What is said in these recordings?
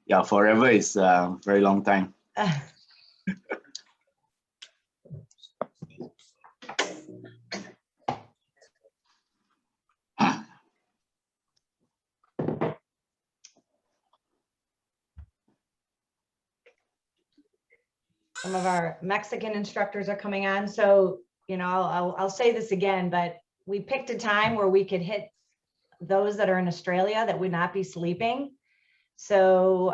Yeah, forever is a very long time. Some of our Mexican instructors are coming on. So, I'll say this again, but we picked a time where we could hit those that are in Australia that would not be sleeping. So,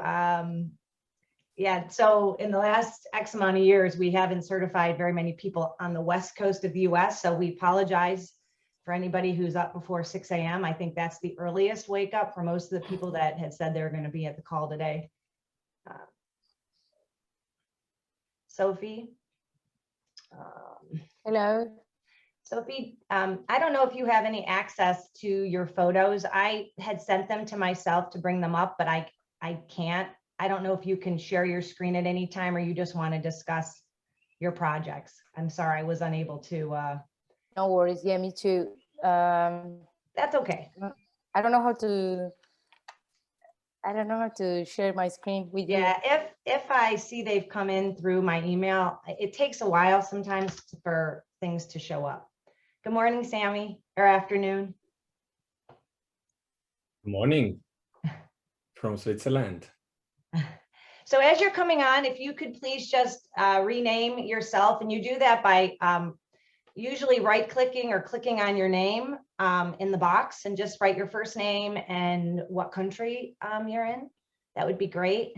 yeah, so in the last X amount of years, we haven't certified very many people on the West Coast of the US. So we apologize for anybody who's up before 6 a.m. I think that's the earliest wake up for most of the people that had said they're going to be at the call today. Sophie. Hello. Sophie, I don't know if you have any access to your photos. I had sent them to myself to bring them up, but I can't. I don't know if you can share your screen at any time or you just want to discuss your projects. I'm sorry, I was unable to. No worries. Yeah, me too. That's okay. I don't know how to share my screen with you. Yeah, if I see they've come in through my email, it takes a while sometimes for things to show up. Good morning, Sammy, or afternoon. Good morning from Switzerland. So as you're coming on, if you could please just rename yourself, and you do that by usually right-clicking or clicking on your name in the box and just write your first name and what country you're in. That would be great.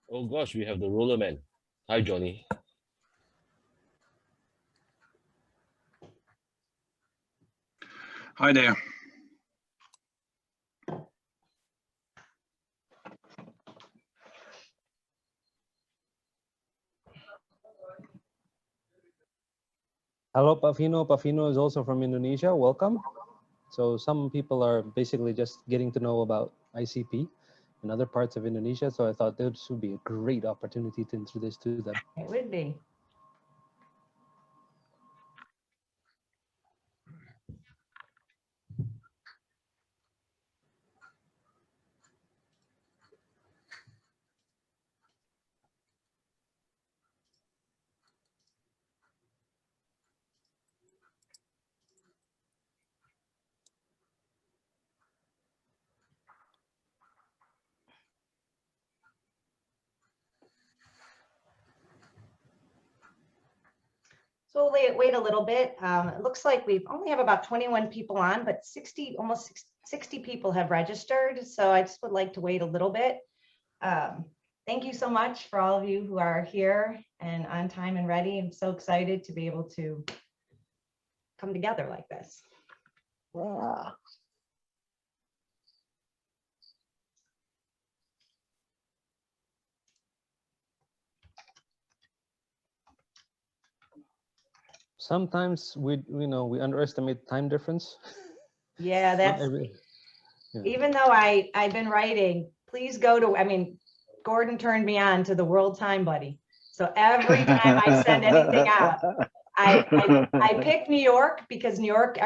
Oh gosh, we have the roller man. Hi, Johnny. Hi there. Hello, Pavino. Pavino is also from Indonesia. Welcome. So some people are basically just getting to know about ICP in other parts of Indonesia. So I thought this would be a great opportunity to introduce to them. It would be. So we'll wait a little bit. It looks like we only have about 21 people on, but almost 60 people have registered. So I just would like to wait a little bit. Thank you so much for all of you who are here and on time and ready. I'm so excited to be able to come together like this. Yeah. Sometimes we underestimate time difference. Yeah, that's even though I've been writing, please go to, Gordon turned me on to the World Time Buddy. So every time I send anything out, I pick New York because New York,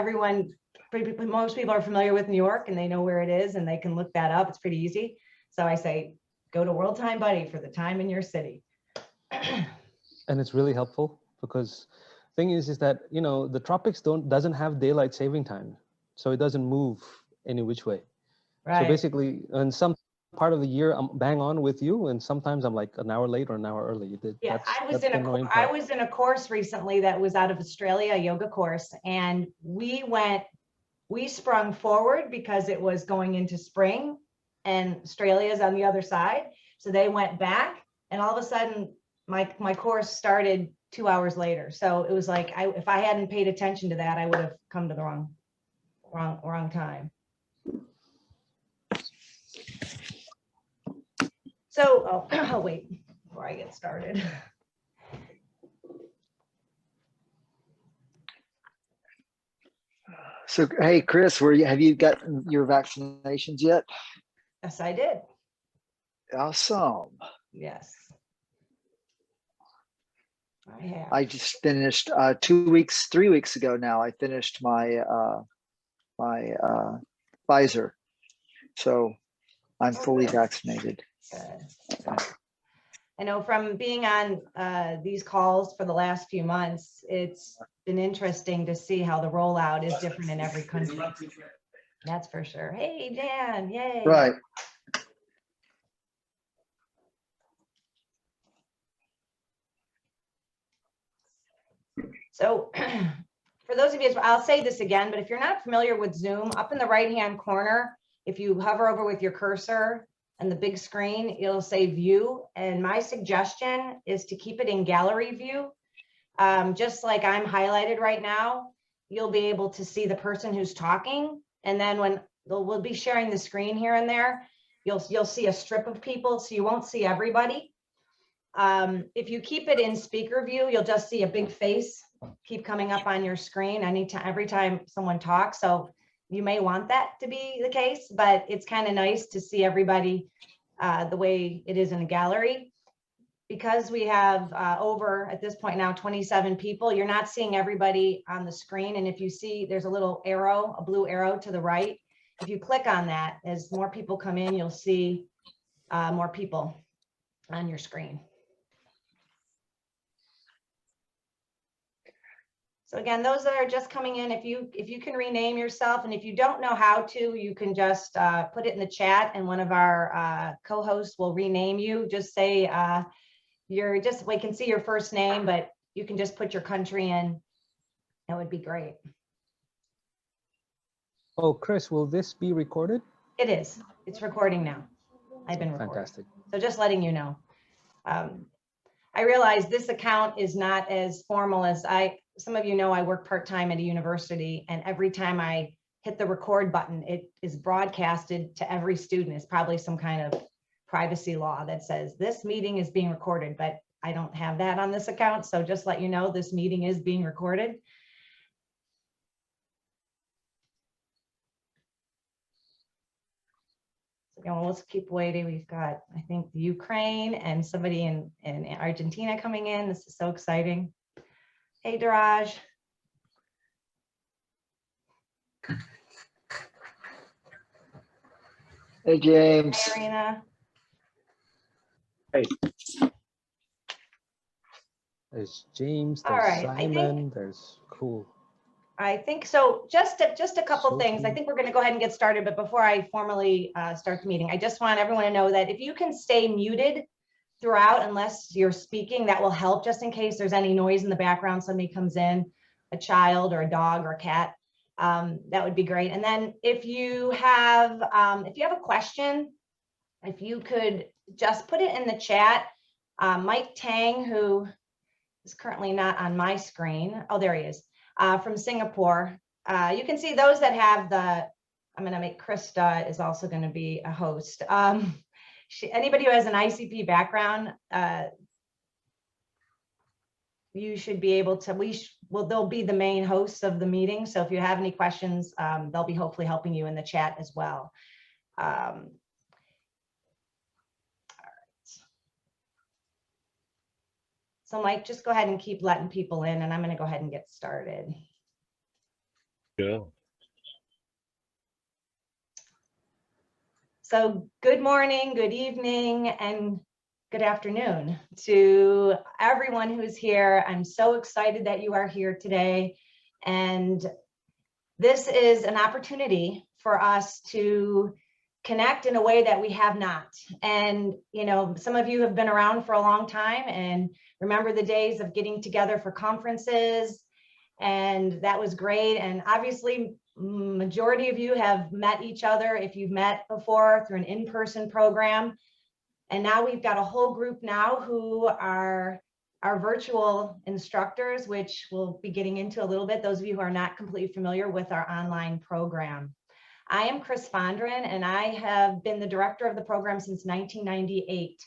most people are familiar with New York and they know where it is and they can look that up. It's pretty easy. So I say, go to World Time Buddy for the time in your city. And it's really helpful because thing is that, the tropics doesn't have daylight saving time. So it doesn't move any which way. Right. So basically, in some part of the year, I'm bang on with you. And sometimes I'm like an hour late or an hour early. Yeah, I was in a course recently that was out of Australia, a yoga course. And we sprung forward because it was going into spring and Australia's on the other side. So they went back and all of a sudden my course started 2 hours later. So it was like, if I hadn't paid attention to that, I would have come to the wrong time. So, I'll wait before I get started. So, hey, Chris, have you gotten your vaccinations yet? Yes, I did. Awesome. Yes. I have. I just finished 3 weeks ago now. I finished my Pfizer, so I'm fully vaccinated. Good. I know from being on these calls for the last few months, it's been interesting to see how the rollout is different in every country. That's for sure. Hey, Dan, yay. Right. So for those of you, I'll say this again, but if you're not familiar with Zoom, up in the right-hand corner, if you hover over with your cursor and the big screen, it'll say view. And my suggestion is to keep it in gallery view. Just like I'm highlighted right now, you'll be able to see the person who's talking. And then when we'll be sharing the screen here and there, you'll see a strip of people, so you won't see everybody. If you keep it in speaker view, you'll just see a big face keep coming up on your screen every time someone talks. So you may want that to be the case, but it's kind of nice to see everybody the way it is in a gallery. Because we have over at this point now 27 people, you're not seeing everybody on the screen. And if you see there's a little arrow, a blue arrow to the right, if you click on that, as more people come in, you'll see more people on your screen. So again, those that are just coming in, if you can rename yourself, and if you don't know how to, you can just put it in the chat and one of our co-hosts will rename you. Just say, we can see your first name, but you can just put your country in. That would be great. Oh, Chris, will this be recorded? It is. It's recording now. I've been recording. Fantastic. So just letting you know. I realize this account is not as formal as some of you know, I work part-time at a university, and every time I hit the record button, it is broadcasted to every student. It's probably some kind of privacy law that says this meeting is being recorded, but I don't have that on this account. So just let you know, this meeting is being recorded. So again, let's keep waiting. We've got, I think, the Ukraine and somebody in Argentina coming in. This is so exciting. Hey, Daraj. Hey, James. Hey, Arena. Hey. There's James, All there's right, Simon, there's cool. I think so. Just a couple things. I Sophie. think we're going to go ahead and get started. But before I formally start the meeting, I just want everyone to know that if you can stay muted throughout, unless you're speaking, that will help just in case there's any noise in the background. Somebody comes in, a child or a dog or a cat. That would be great. And then if you have a question, if you could just put it in the chat. Mike Tang, who is currently not on my screen. Oh, there he is. From Singapore. You can see those that have I'm going to make Krista is also going to be a host. Anybody who has an ICP background, you should be able to, they'll be the main hosts of the meeting. So if you have any questions, they'll be hopefully helping you in the chat as well. All right. So Mike, just go ahead and keep letting people in, and I'm going to go ahead and get started. Sure. So good morning, good evening, and good afternoon to everyone who's here. I'm so excited that you are here today. And this is an opportunity for us to connect in a way that we have not. And, you know, some of you have been around for a long time and remember the days of getting together for conferences. And that was great. And obviously, majority of you have met each other if you've met before through an in-person program. And now we've got a whole group now who are our virtual instructors, which we'll be getting into a little bit, those of you who are not completely familiar with our online program. I am Chris Fondren, and I have been the director of the program since 1998.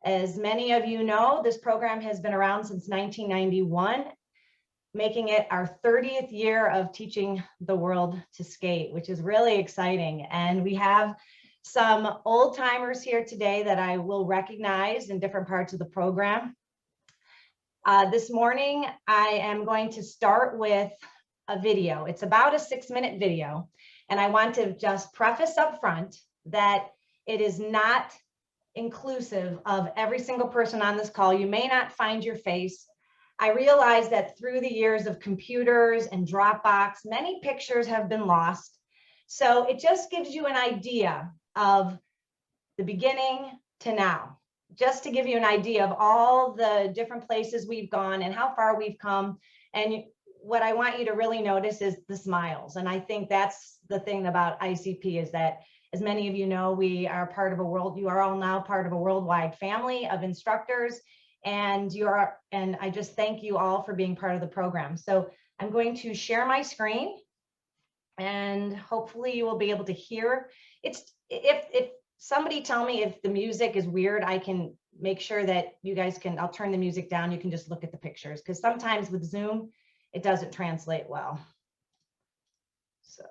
As many of you know, this program has been around since 1991. making it our 30th year of teaching the world to skate, which is really exciting. And we have some old timers here today that I will recognize in different parts of the program. This morning, I am going to start with a video. It's about a 6-minute video. And I want to just preface up front that it is not inclusive of every single person on this call. You may not find your face. I realize that through the years of computers and Dropbox, many pictures have been lost. So it just gives you an idea of the beginning to now, just to give you an idea of all the different places we've gone and how far we've come. And what I want you to really notice is the smiles. And I think that's the thing about ICP, is that, as many of you know, we are part of a you are all now part of a worldwide family of instructors, and I just thank you all for being part of the program. So I'm going to share my screen, and hopefully you will be able to hear. If somebody tell me if the music is weird, I can make sure that you guys can, I'll turn the music down. You can just look at the pictures, because sometimes with Zoom, it doesn't translate well. So.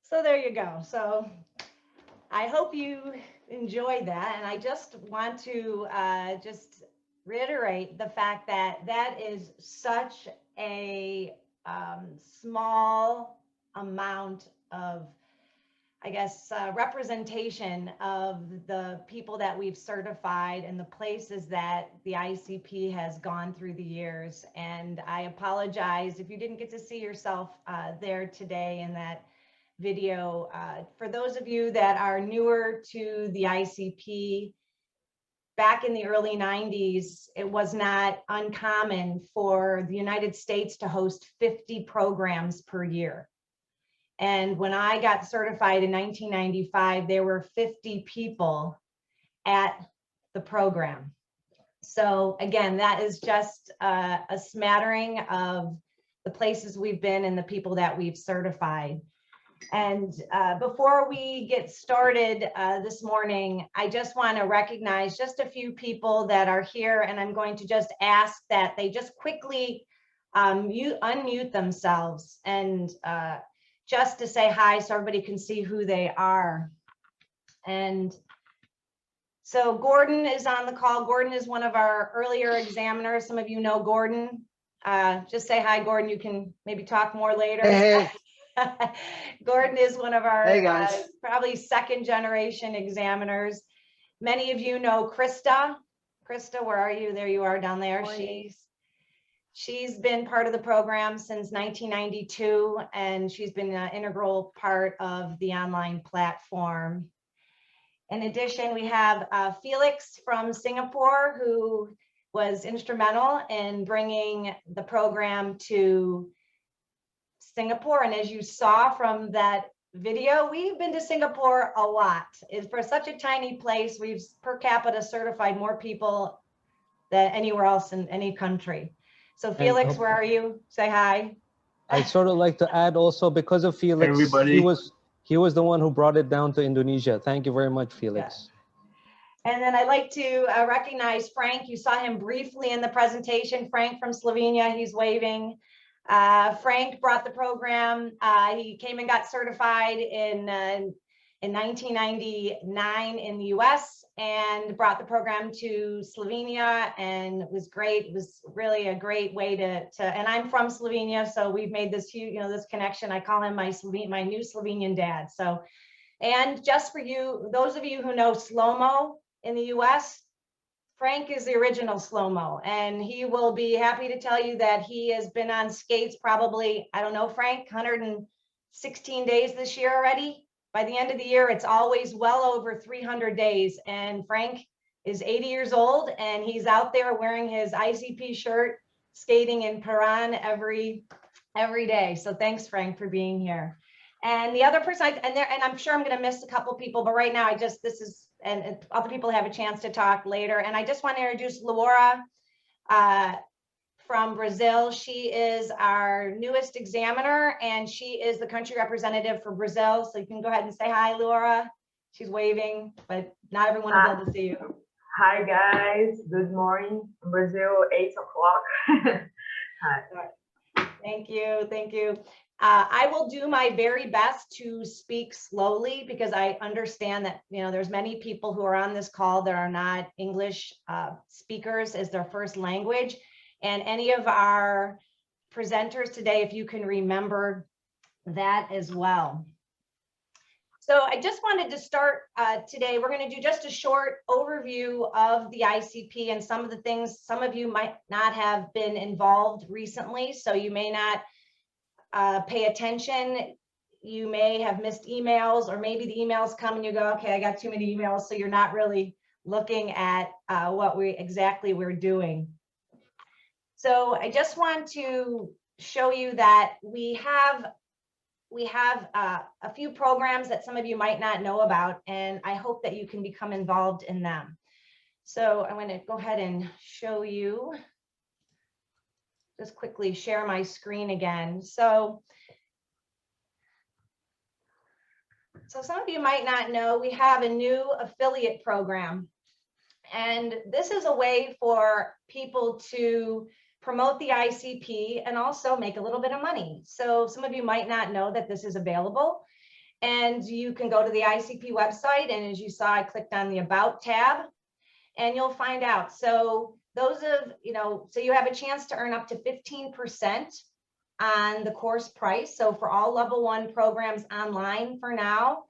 So there you go. So I hope you enjoyed that. And I just want to just reiterate the fact that that is such a small amount of, I guess, representation of the people that we've certified and the places that the ICP has gone through the years. And I apologize if you didn't get to see yourself there today in that video. For those of you that are newer to the ICP, back in the early 90s, it was not uncommon for the United States to host 50 programs per year. And when I got certified in 1995, there were 50 people at the program. So again, that is just a smattering of the places we've been and the people that we've certified. And before we get started this morning, I just want to recognize just a few people that are here, and I'm going to just ask that they just quickly unmute themselves and just to say hi so everybody can see who they are. And so Gordon is on the call. Gordon is one of our earlier examiners. Some of you know Gordon. Just say hi, Gordon. You can maybe talk more later. Hey. Gordon is one of our Hey, guys. probably second generation examiners. Many of you know Krista. Krista, where are you? There you are down there. She's been part of the program since 1992, and she's been an integral part of the online platform. In addition, we have Felix from Singapore, who was instrumental in bringing the program to Singapore. And as you saw from that video, we've been to Singapore a lot. It's for such a tiny place. We've per capita certified more people than anywhere else in any country. So Felix, where are you? Say hi. I'd sort of like to add also, because of Felix, everybody. He was the one who brought it down to Indonesia. Thank you very much, Felix. And then I'd like to recognize Frank. You saw him briefly in the presentation. Frank from Slovenia, he's waving. Frank brought the program. He came and got certified in 1999 in the US and brought the program to Slovenia, and it was great. It was really a great way to and I'm from Slovenia, so we've made this huge, this connection. I call him my new Slovenian dad. So, and just for you, those of you who know slow-mo in the US, Frank is the original slow-mo, and he will be happy to tell you that he has been on skates probably, I don't know, Frank, 116 days this year already. By the end of the year, it's always well over 300 days. And Frank is 80 years old, and he's out there wearing his ICP shirt, skating in Paran every day. So thanks, Frank, for being here. And the other person, and I'm sure I'm going to miss a couple people, but right now and other people have a chance to talk later. And I just want to introduce Laura from Brazil. She is our newest examiner, and she is the country representative for Brazil. So you can go ahead and say hi, Laura. She's waving, but not everyone will be able to see you. Hi guys, good morning. Brazil, 8 o'clock. Hi. Thank you, thank you. I will do my very best to speak slowly because I understand that, there's many people who are on this call that are not English speakers as their first language. And any of our presenters today, if you can remember that as well. So I just wanted to start today. We're going to do just a short overview of the ICP and some of the things. Some of you might not have been involved recently, so you may not pay attention. You may have missed emails, or maybe the emails come and you go, okay, I got too many emails. So you're not really looking at what we're doing. So I just want to show you that we have a few programs that some of you might not know about, and I hope that you can become involved in them. So I'm going to go ahead and show you, just quickly share my screen again. So some of you might not know, we have a new affiliate program. And this is a way for people to promote the ICP and also make a little bit of money. So some of you might not know that this is available, and you can go to the ICP website, and as you saw, I clicked on the About tab, and you'll find out. So so you have a chance to earn up to 15% on the course price. So for all level 1 programs online for now,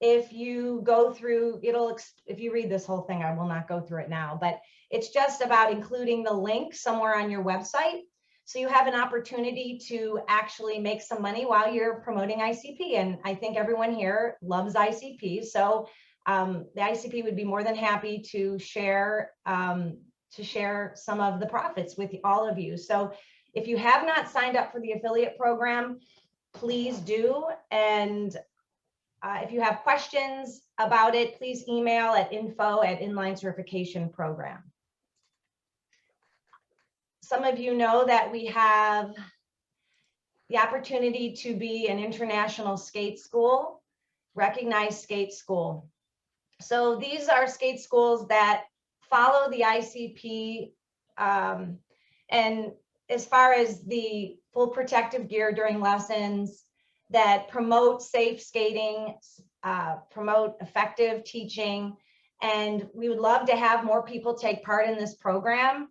if you go through, if you read this whole thing, I will not go through it now, but it's just about including the link somewhere on your website. So you have an opportunity to actually make some money while you're promoting ICP. And I think everyone here loves ICP. So the ICP would be more than happy to share some of the profits with all of you. So if you have not signed up for the affiliate program, please do. And if you have questions about it, please email at info@Inline Certification Program. Some of you know that we have the opportunity to be an international skate school, recognized skate school. So these are skate schools that follow the ICP, and as far as the full protective gear during lessons, that promote safe skating, promote effective teaching, and we would love to have more people take part in this program.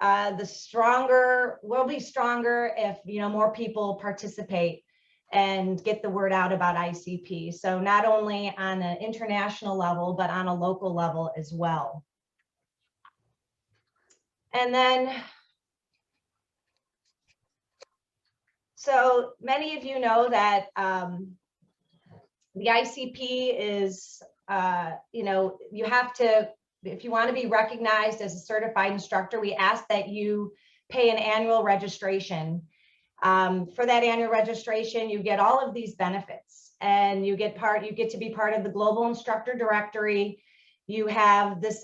We'll be stronger if more people participate and get the word out about ICP. So not only on an international level, but on a local level as well. And then, so many of you know that the ICP is, you have to, if you want to be recognized as a certified instructor, we ask that you pay an annual registration. For that annual registration, you get all of these benefits, and you get to be part of the Global Instructor Directory. You have this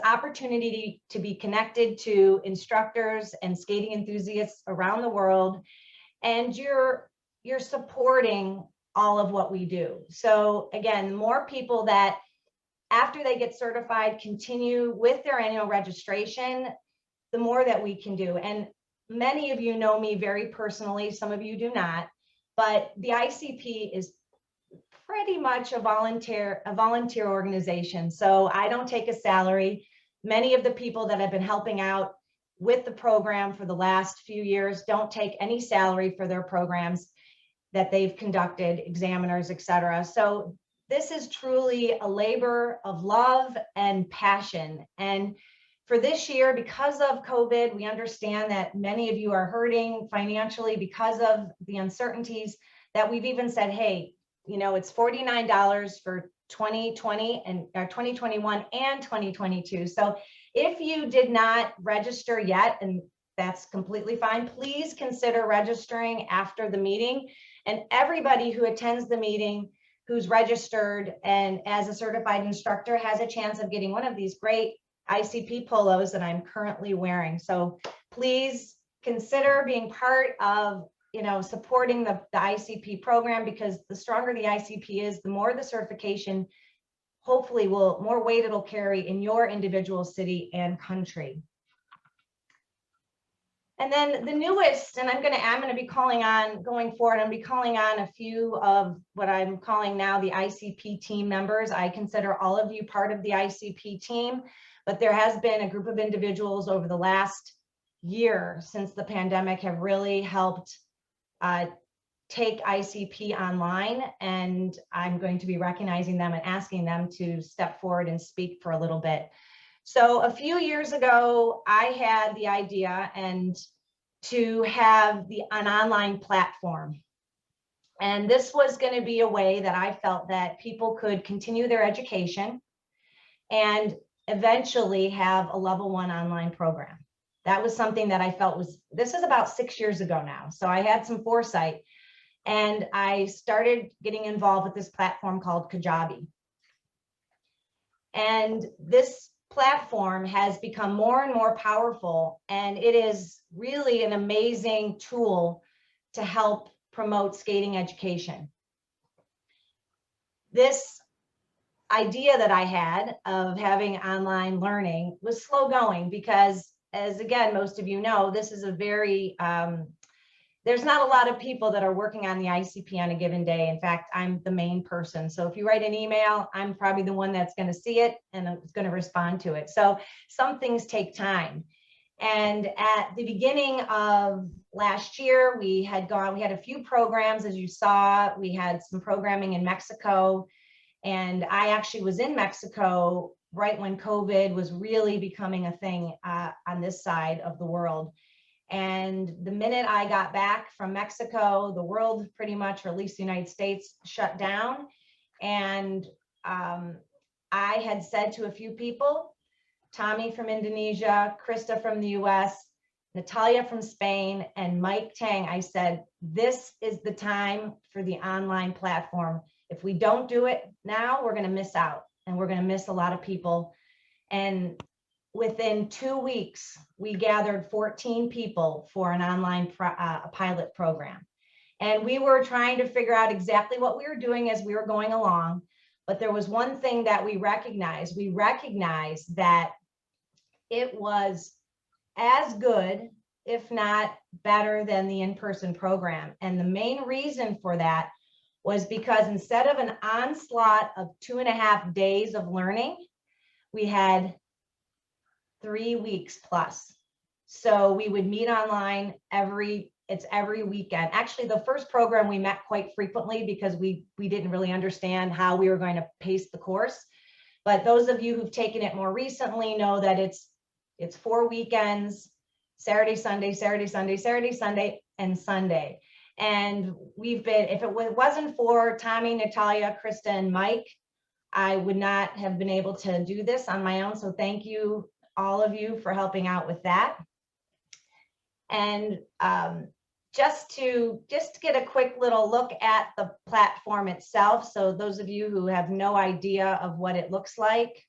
opportunity to be connected to instructors and skating enthusiasts around the world, and you're supporting all of what we do. So again, more people that after they get certified continue with their annual registration, the more that we can do. And many of you know me very personally, some of you do not, but the ICP is pretty much a volunteer organization. So I don't take a salary. Many of the people that have been helping out with the program for the last few years don't take any salary for their programs that they've conducted, examiners, etc. So this is truly a labor of love and passion. And for this year, because of COVID, we understand that many of you are hurting financially because of the uncertainties, that we've even said, hey, you know, it's $49 for 2020 and 2021 and 2022. So if you did not register yet, and that's completely fine, please consider registering after the meeting. And everybody who attends the meeting, who's registered and as a certified instructor, has a chance of getting one of these great ICP polos that I'm currently wearing. So please consider being part of, you know, supporting the ICP program, because the stronger the ICP is, the more the certification hopefully will, more weight it'll carry in your individual city and country. And then the newest, and I'm going to be calling on, going forward, I'm going to be calling on a few of what I'm calling now the ICP team members. I consider all of you part of the ICP team, but there has been a group of individuals over the last year since the pandemic have really helped take ICP online, and I'm going to be recognizing them and asking them to step forward and speak for a little bit. So a few years ago, I had the idea to have an online platform. And this was going to be a way that I felt that people could continue their education and eventually have a level 1 online program. That was something that I felt this is about 6 years ago now. So I had some foresight, and I started getting involved with this platform called Kajabi. And this platform has become more and more powerful, and it is really an amazing tool to help promote skating education. This idea that I had of having online learning was slow going because, as again, most of you know, this is a very, there's not a lot of people that are working on the ICP on a given day. In fact, I'm the main person. So if you write an email, I'm probably the one that's going to see it and is going to respond to it. So some things take time. And at the beginning of last year, we had a few programs, as you saw. We had some programming in Mexico. And I actually was in Mexico right when COVID was really becoming a thing on this side of the world. And the minute I got back from Mexico, the world pretty much, or at least the United States, shut down. And I had said to a few people, Tommy from Indonesia, Krista from the US, Natalia from Spain, and Mike Tang, I said, this is the time for the online platform. If we don't do it now, we're going to miss out, and we're going to miss a lot of people. And within 2 weeks, we gathered 14 people for an online pilot program. And we were trying to figure out exactly what we were doing as we were going along. But there was one thing that we recognized. We recognized that it was as good, if not better, than the in-person program. And the main reason for that was because instead of an onslaught of 2.5 days of learning, we had 3 weeks plus. So we would meet online every weekend. Actually, the first program we met quite frequently because we didn't really understand how we were going to pace the course. But those of you who've taken it more recently know that it's 4 weekends, Saturday, Sunday, Saturday, Sunday, Saturday, Sunday, and Sunday. And we've been, if it wasn't for Tommy, Natalia, Krista, and Mike, I would not have been able to do this on my own. So thank you, all of you, for helping out with that. And just to get a quick little look at the platform itself. So those of you who have no idea of what it looks like,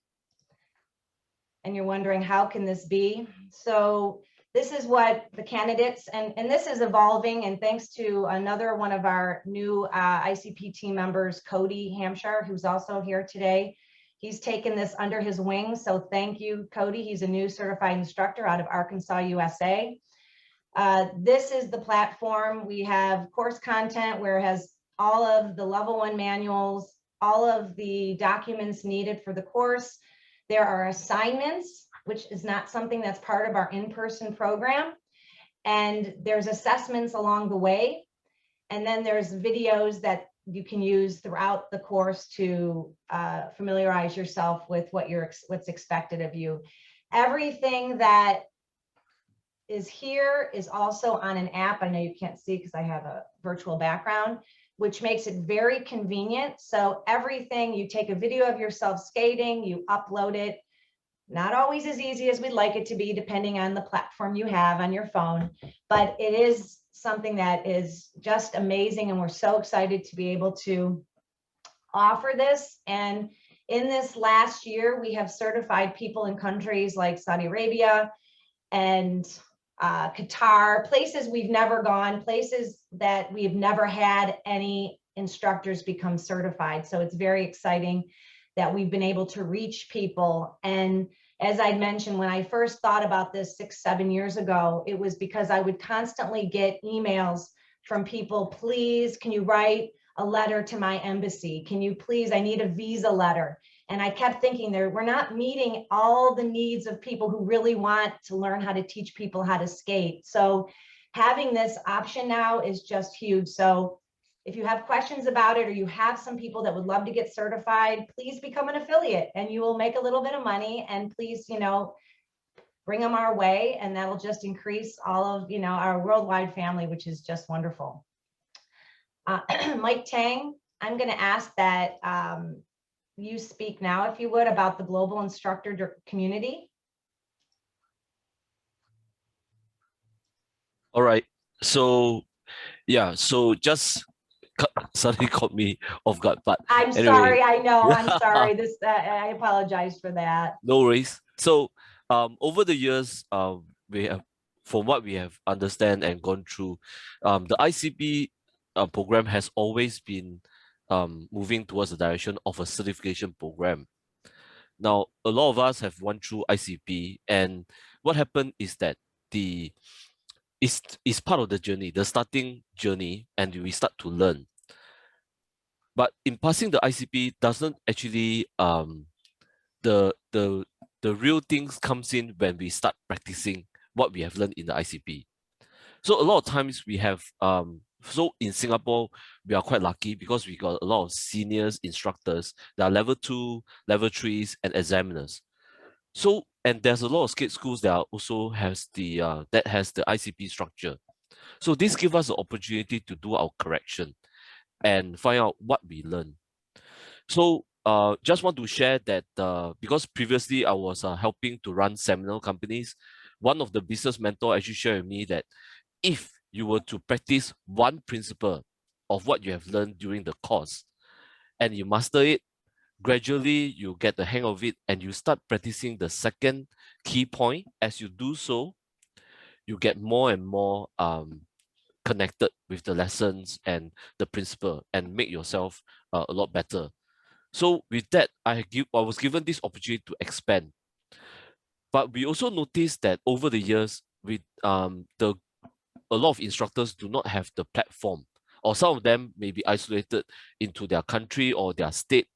and you're wondering, how can this be? So this is what the candidates, and this is evolving, and thanks to another one of our new ICP team members, Cody Hampshire, who's also here today. He's taken this under his wing, so thank you, Cody. He's a new certified instructor out of Arkansas, USA. This is the platform. We have course content where it has all of the level 1 manuals, all of the documents needed for the course. There are assignments, which is not something that's part of our in-person program. And there's assessments along the way. And then there's videos that you can use throughout the course to familiarize yourself with what's expected of you. Everything that is here is also on an app. I know you can't see because I have a virtual background, which makes it very convenient. So everything, you take a video of yourself skating, you upload it. Not always as easy as we'd like it to be, depending on the platform you have on your phone, but it is something that is just amazing. And we're so excited to be able to offer this. And in this last year, we have certified people in countries like Saudi Arabia and Qatar, places we've never gone, places that we've never had any instructors become certified. So it's very exciting that we've been able to reach people. And as I mentioned, when I first thought about this 6-7 years ago, it was because I would constantly get emails from people, please, can you write a letter to my embassy? Can you please, I need a visa letter. And I kept thinking we're not meeting all the needs of people who really want to learn how to teach people how to skate. So having this option now is just huge. So if you have questions about it, or you have some people that would love to get certified, please become an affiliate and you will make a little bit of money. And please, bring them our way, and that'll just increase all of, our worldwide family, which is just wonderful. Mike Tang, I'm going to ask that you speak now, if you would, about the global instructor community. All right. So yeah, so just suddenly caught me off guard, but I'm anyway. sorry, I know, I'm sorry. I apologize for that. No worries. So over the years, we have, from what we have understand and gone through, the ICP program has always been moving towards the direction of a certification program. Now, a lot of us have gone through ICP, and what happened is that it's part of the journey, the starting journey, and we start to learn. But in passing the ICP doesn't actually the real things comes in when we start practicing what we have learned in the ICP. So a lot of times we have so in Singapore, we are quite lucky because we got a lot of seniors instructors that are level 2, level 3s, and examiners. So, and there's a lot of skate schools that are also has the ICP structure. So this gives us the opportunity to do our correction and find out what we learn. So just want to share that because previously I was helping to run seminar companies, one of the business mentor actually shared with me that if you were to practice one principle of what you have learned during the course and you master it, gradually you get the hang of it and you start practicing the second key point. As you do so, you get more and more connected with the lessons and the principle and make yourself a lot better. So with that, I was given this opportunity to expand. But we also noticed that over the years, with a lot of instructors do not have the platform, or some of them may be isolated into their country or their state,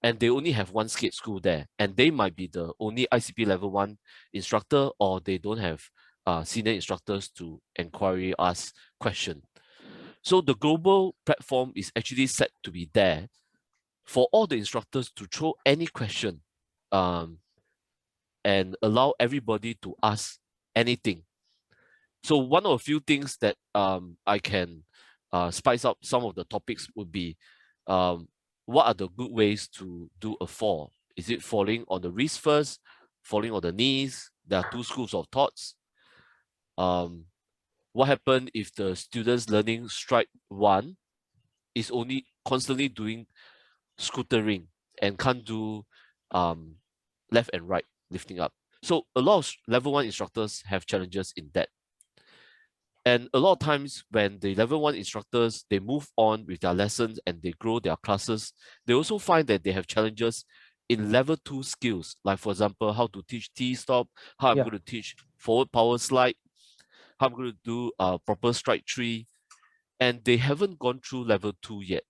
and they only have one skate school there, and they might be the only ICP level 1 instructor, or they don't have senior instructors to inquiry, ask question. So the global platform is actually set to be there for all the instructors to throw any question and allow everybody to ask anything. So one of a few things that I can spice up some of the topics would be, what are the good ways to do a fall? Is it falling on the wrist first, falling on the knees? There are two schools of thoughts. What happens if the students learning strike 1 is only constantly doing scootering and can't do left and right lifting up? So a lot of level 1 instructors have challenges in that. And a lot of times when the level 1 instructors, they move on with their lessons and they grow their classes, they also find that they have challenges in level 2 skills. Like for example, how to teach T-stop, how I'm Yeah. going to teach forward power slide, how I'm going to do proper strike 3. And they haven't gone through level 2 yet.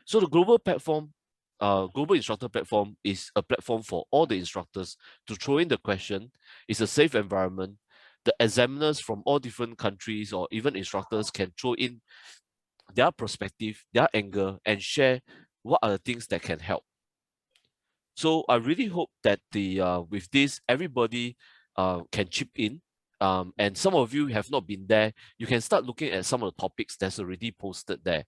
So the global platform, global instructor platform is a platform for all the instructors to throw in the question. It's a safe environment. The examiners from all different countries or even instructors can throw in their perspective, their angle, and share what are the things that can help. So I really hope that with this, everybody can chip in. And some of you have not been there, you can start looking at some of the topics that's already posted there.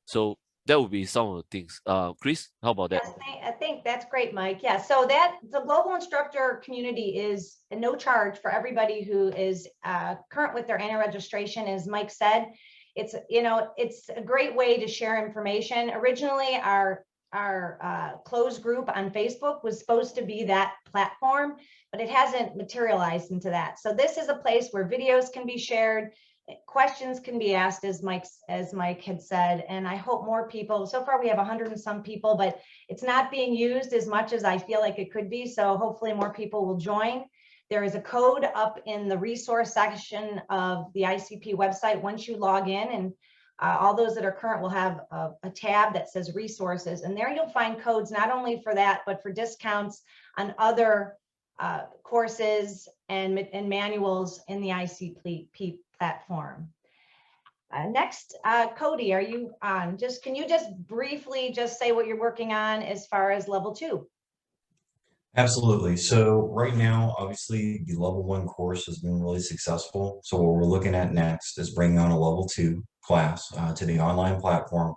So that would be some of the things. Chris, how about that? Yes, I think that's great, Mike. Yeah, so that the global instructor community is no charge for everybody who is current with their annual registration. As Mike said, it's it's a great way to share information. Originally, our closed group on Facebook was supposed to be that platform, but it hasn't materialized into that. So this is a place where videos can be shared, questions can be asked, as Mike had said, and I hope more people. So far we have 100 and some people, but it's not being used as much as I feel like it could be. So hopefully more people will join. There is a code up in the resource section of the ICP website once you log in, and all those that are current will have a tab that says resources, and there you'll find codes not only for that, but for discounts on other courses and manuals in the ICP platform. Next, Cody, are you on? Can you just briefly just say what you're working on as far as level 2? Absolutely. So right now, obviously, the level 1 course has been really successful. So what we're looking at next is bringing on a level 2 class to the online platform.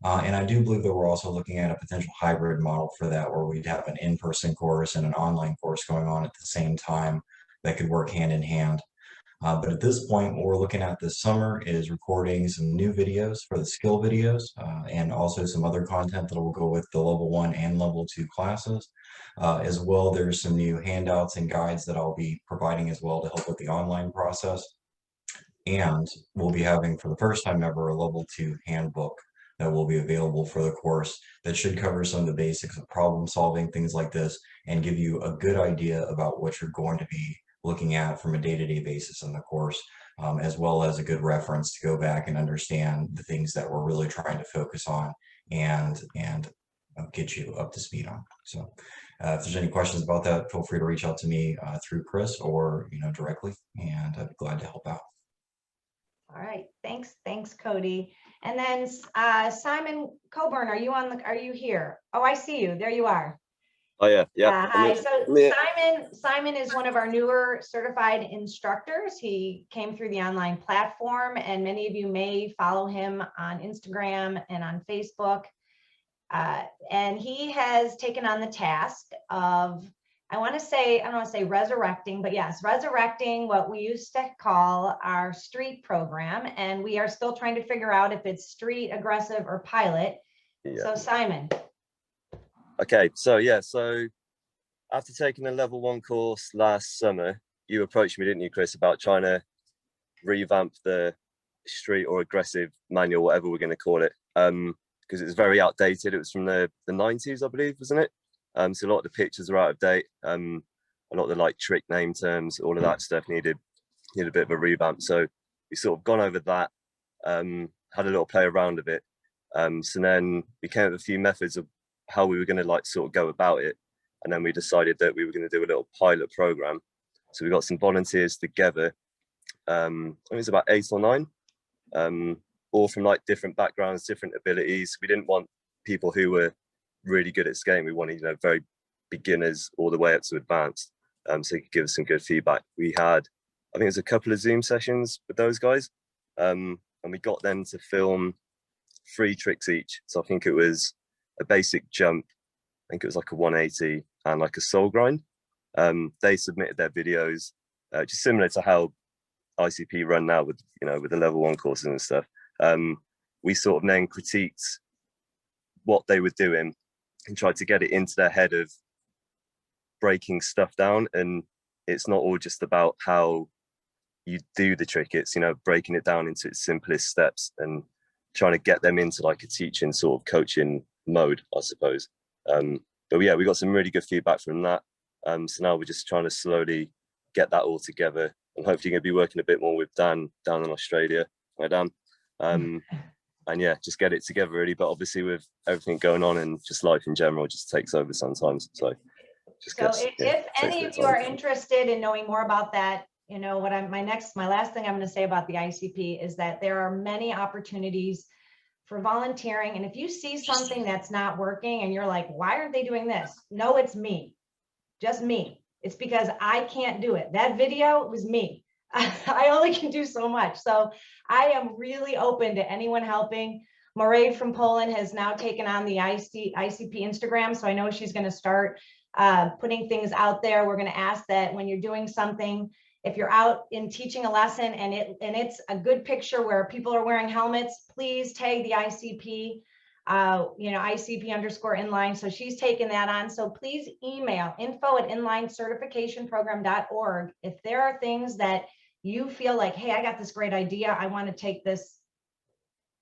And I do believe that we're also looking at a potential hybrid model for that, where we'd have an in-person course and an online course going on at the same time that could work hand in hand. But at this point, what we're looking at this summer is recording some new videos for the skill videos and also some other content that will go with the level 1 and level 2 classes. As well, there's some new handouts and guides that I'll be providing as well to help with the online process. And we'll be having, for the first time ever, a level 2 handbook that will be available for the course that should cover some of the basics of problem solving, things like this, and give you a good idea about what you're going to be looking at from a day-to-day basis in the course, as well as a good reference to go back and understand the things that we're really trying to focus on and get you up to speed on. So if there's any questions about that, feel free to reach out to me through Chris or directly, and I'd be glad to help out. All right, thanks, Cody. And then Simon Coburn, are you here? Oh, I see you. There you are. Oh yeah, yeah. Hi. So Simon is one of our newer certified instructors. He came through the online platform, and many of you may follow him on Instagram and on Facebook. And he has taken on the task of, I don't want to say resurrecting, but yes, resurrecting what we used to call our street program. And we are still trying to figure out if it's street, aggressive, or pilot. Yeah. So Simon. Okay, so yeah, so after taking a level 1 course last summer, you approached me, didn't you, Chris, about trying to revamp the street or aggressive manual, whatever we're going to call it, because it's very outdated. It was from the 90s, I believe, wasn't it? So a lot of the pictures are out of date. A lot of the trick name terms, all of that stuff needed a bit of a revamp. So we sort of gone over that, had a little play around with it. So then we came up with a few methods of how we were going to sort of go about it. And then we decided that we were going to do a little pilot program. So we got some volunteers together. I think it was about 8 or 9, all from different backgrounds, different abilities. We didn't want people who were really good at skating. We wanted, very beginners all the way up to advanced. So they could give us some good feedback. We had, I think it was a couple of Zoom sessions with those guys. And we got them to film 3 tricks each. So I think it was a basic jump, I think it was a 180 and a soul grind. They submitted their videos, just similar to how ICP run now with with the level 1 courses and stuff. We sort of then critiqued what they were doing and tried to get it into their head of breaking stuff down, and it's not all just about how you do the trick. It's, you know, breaking it down into its simplest steps and trying to get them into like a teaching sort of coaching mode, I suppose. But yeah, we got some really good feedback from that. So now we're just trying to slowly get that all together, and hopefully going to be working a bit more with Dan down in Australia. Hi, Dan. And yeah, just get it together really. But obviously with everything going on and just life in general, just takes over sometimes. So just So gets, if any of you are interested in knowing more about that, you know, what my last thing I'm going to say about the ICP is that there are many opportunities for volunteering. And if you see something that's not working and you're like, why aren't they doing this? No, it's me, just me. It's because I can't do it. That video was me. I only can do so much. So I am really open to anyone helping. Marae from Poland has now taken on the ICP Instagram. So I know she's going to start putting things out there. We're going to ask that when you're doing something, if you're out in teaching a lesson and it's a good picture where people are wearing helmets, please tag the ICP, you know, ICP_inline. So she's taken that on. So please email info@inlinecertificationprogram.org. If there are things that you feel like, hey, I got this great idea, I want to take this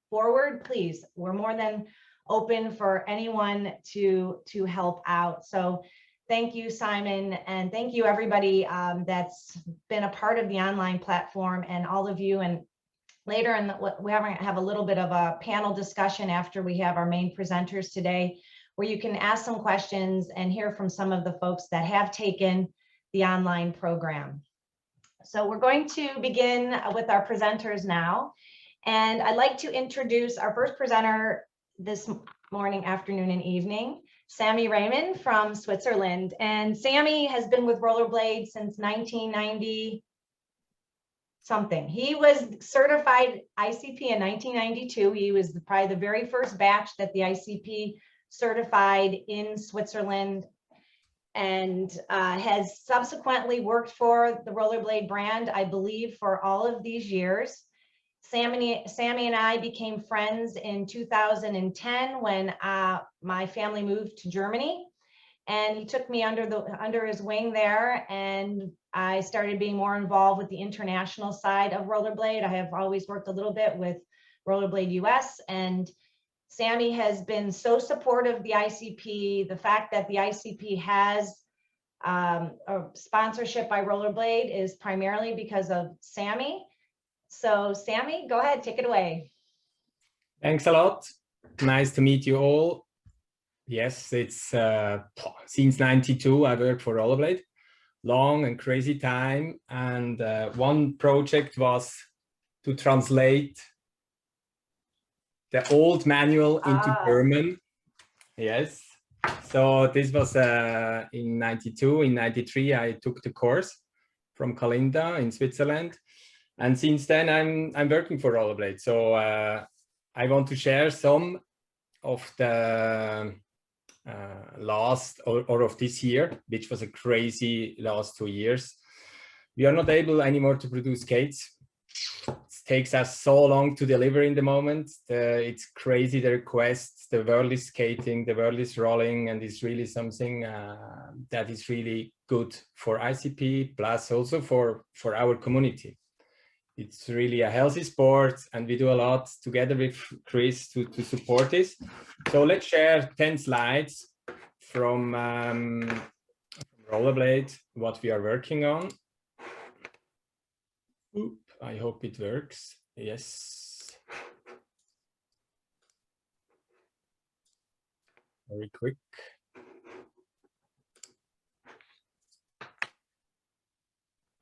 forward, please. We're more than open for anyone to help out. So thank you, Simon, and thank you everybody that's been a part of the online platform, and all of you. And later we have a little bit of a panel discussion after we have our main presenters today, where you can ask some questions and hear from some of the folks that have taken the online program. So we're going to begin with our presenters now. And I'd like to introduce our first presenter this morning, afternoon, and evening, Sammy Raymond from Switzerland. And Sammy has been with Rollerblade since 1990 something. He was certified ICP in 1992. He was probably the very first batch that the ICP certified in Switzerland, and has subsequently worked for the Rollerblade brand, I believe, for all of these years. Sammy and I became friends in 2010 when my family moved to Germany, and he took me under his wing there, and I started being more involved with the international side of Rollerblade. I have always worked a little bit with Rollerblade US, and Sammy has been so supportive of the ICP. The fact that the ICP has a sponsorship by Rollerblade is primarily because of Sammy. So Sammy, go ahead, take it away. Thanks a lot. Nice to meet you all. Yes, it's since 92 I work for Rollerblade. Long and crazy time. And one project was to translate the old manual into German. Yes. So this was in 92. In 93, I took the course from Kalinda in Switzerland. And since then, I'm working for Rollerblade. So I want to share some of the last or of this year, which was a crazy last 2 years. We are not able anymore to produce skates. It takes us so long to deliver in the moment. It's crazy, the requests. The world is skating, the world is rolling, and it's really something that is really good for ICP, plus also for our community. It's really a healthy sport, and we do a lot together with Chris to support this. So let's share 10 slides from Rollerblade, what we are working on. Oop, I hope it works. Yes. Very quick.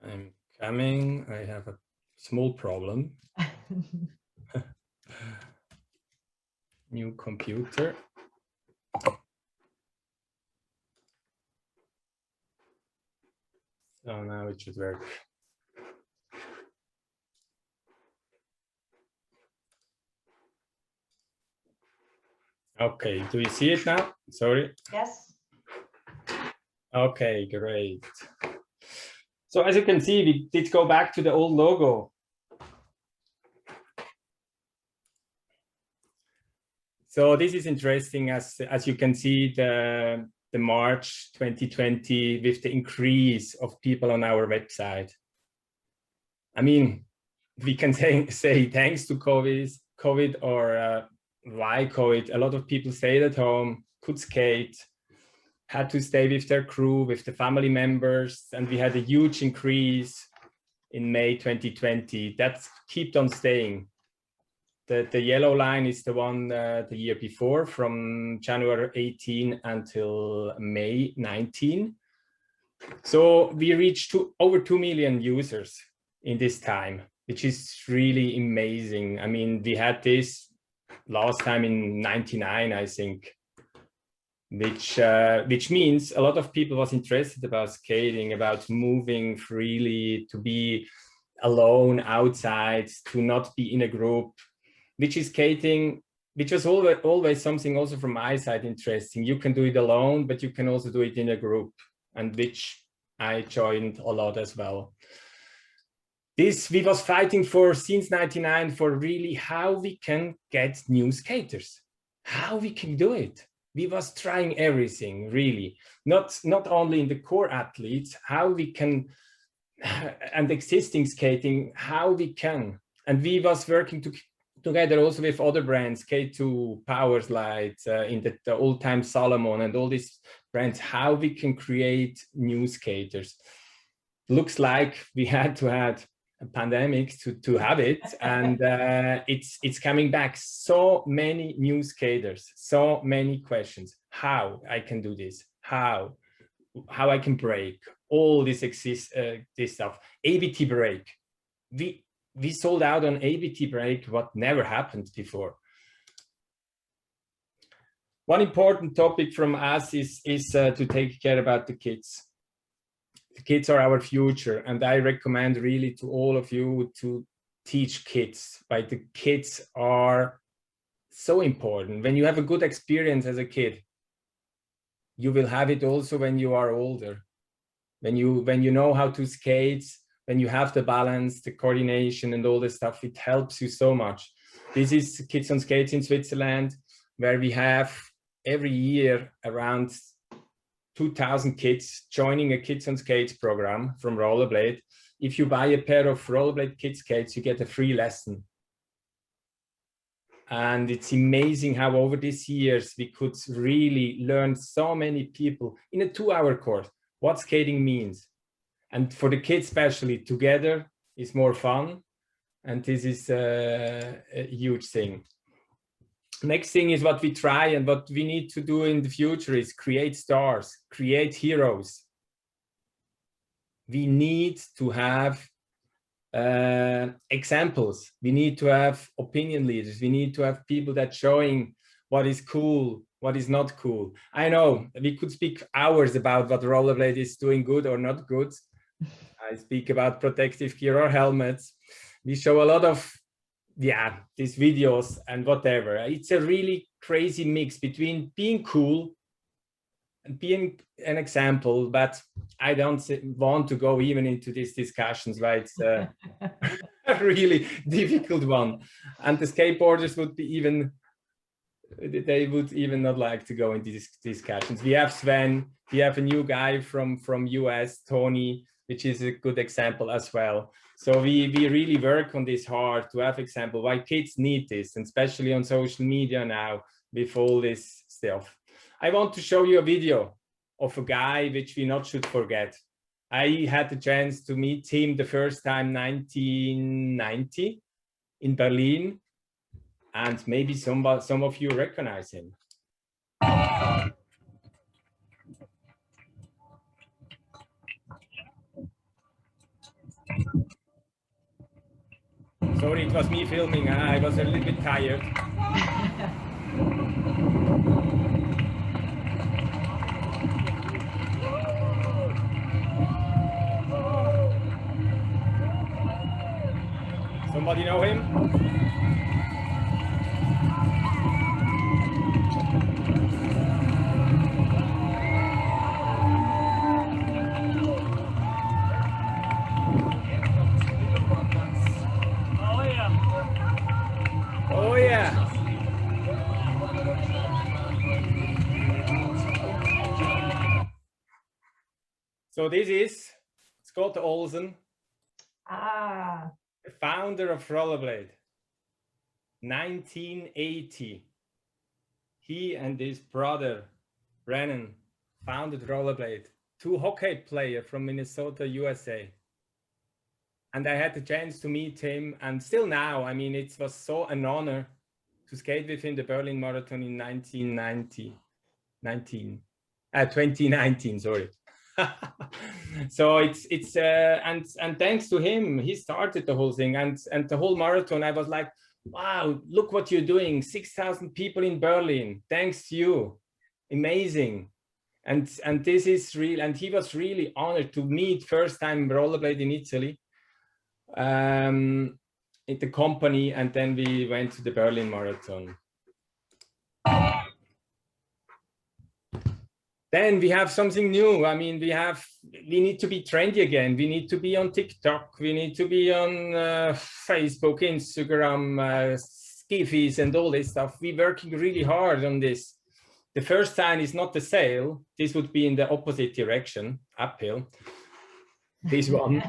I'm coming. I have a small problem. New computer. So now it should work. Okay, do you see it now? Sorry. Yes. Okay, great. So as you can see, we did go back to the old logo. So this is interesting, as you can see, the the March 2020 with the increase of people on our website. I mean, we can say thanks to COVID or why COVID. A lot of people stayed at home, could skate, had to stay with their crew, with the family members, and we had a huge increase in May 2020. That kept on staying. The yellow line is the one the year before, from January 18 until May 19. So we reached over 2 million users in this time, which is really amazing. I mean, we had this last time in 99, I think, which means a lot of people was interested about skating, about moving freely, to be alone outside, to not be in a group, which is skating, which was always something also from my side interesting. You can do it alone, but you can also do it in a group, and which I joined a lot as well. We was fighting for since 99 for really how we can get new skaters, how we can do it. We was trying everything, really, not only in the core athletes, how we can, and existing skating, how we can. And we was working together also with other brands, K2, Powerslide, in the old-time Salomon, and all these brands, how we can create new skaters. Looks like we had to have a pandemic to have it, and it's coming back. So many new skaters, so many questions. How I can do this? How I can break? All this this stuff. ABT break. We sold out on ABT break, what never happened before. One important topic from us is to take care about the kids. The kids are our future, and I recommend really to all of you to teach kids. Right? The kids are so important. When you have a good experience as a kid, you will have it also when you are older. When you know how to skate, when you have the balance, the coordination, and all this stuff, it helps you so much. This is Kids on Skates in Switzerland, where we have every year around 2,000 kids joining a Kids on Skates program from Rollerblade. If you buy a pair of Rollerblade kid skates, you get a free lesson. And it's amazing how over these years we could really learn so many people in a 2-hour course what skating means. And for the kids especially, together is more fun. And this is a huge thing. Next thing is what we try and what we need to do in the future is create stars, create heroes. We need to have examples. We need to have opinion leaders. We need to have people that showing what is cool, what is not cool. I know we could speak hours about what Rollerblade is doing good or not good. I speak about protective gear or helmets. We show a lot of these videos and whatever. It's a really crazy mix between being cool and being an example, but I don't want to go even into these discussions, right? It's a really difficult one. And the skateboarders would be they would even not like to go into these discussions. We have Sven, we have a new guy from US, Tony, which is a good example as well. So we really work on this hard to have example why kids need this, and especially on social media now with all this stuff. I want to show you a video of a guy which we not should forget. I had the chance to meet him the first time 1990 in Berlin, and maybe some of you recognize him. Sorry, it was me filming. I was a little bit tired. Somebody know him? Oh yeah. So this is Scott Olsen, Ah, the founder of Rollerblade. 1980. He and his brother, Brennan, founded Rollerblade. 2 hockey players from Minnesota, USA. And I had the chance to meet him, and still now, I mean, it was so an honor to skate with him the Berlin Marathon in 2019, sorry. So it's and thanks to him, he started the whole thing, and the whole marathon. I was like, wow, look what you're doing! 6,000 people in Berlin, thanks to you, amazing. And this is real, and he was really honored to meet first time Rollerblade in Italy, in the company, and then we went to the Berlin Marathon. Then we have something new. I mean, we need to be trendy again. We need to be on TikTok. We need to be on Facebook, Instagram, Skiffies and all this stuff. We're working really hard on this. The first sign is not the sale. This would be in the opposite direction, uphill. This one.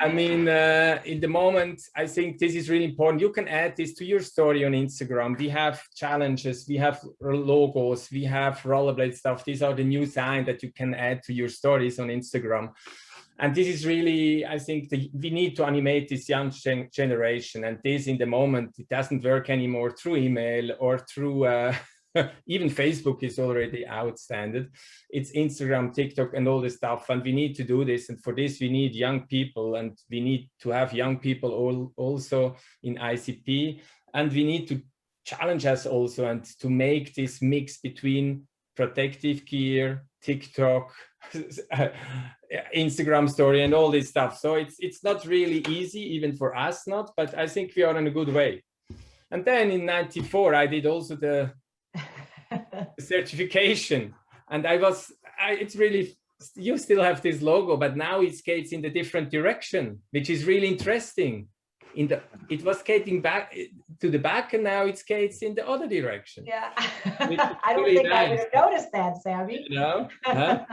I mean, in the moment, I think this is really important. You can add this to your story on Instagram. We have challenges, we have logos, we have Rollerblade stuff. These are the new signs that you can add to your stories on Instagram. And this is really, I think, we need to animate this young generation. And this, in the moment, it doesn't work anymore through email or through even Facebook is already outstanding. It's Instagram, TikTok, and all this stuff. And we need to do this. And for this, we need young people, and we need to have young people also in ICP. And we need to challenge us also and to make this mix between protective gear, TikTok, Instagram story, and all this stuff. So it's not really easy, even for us not, but I think we are in a good way. And then in '94, I did also the certification, and it's really, you still have this logo, but now it skates in the different direction, which is really interesting. It was skating back to the back, and now it skates in the other direction. yeah. I don't really think I would nice. have noticed that, Sammy. You know? Huh?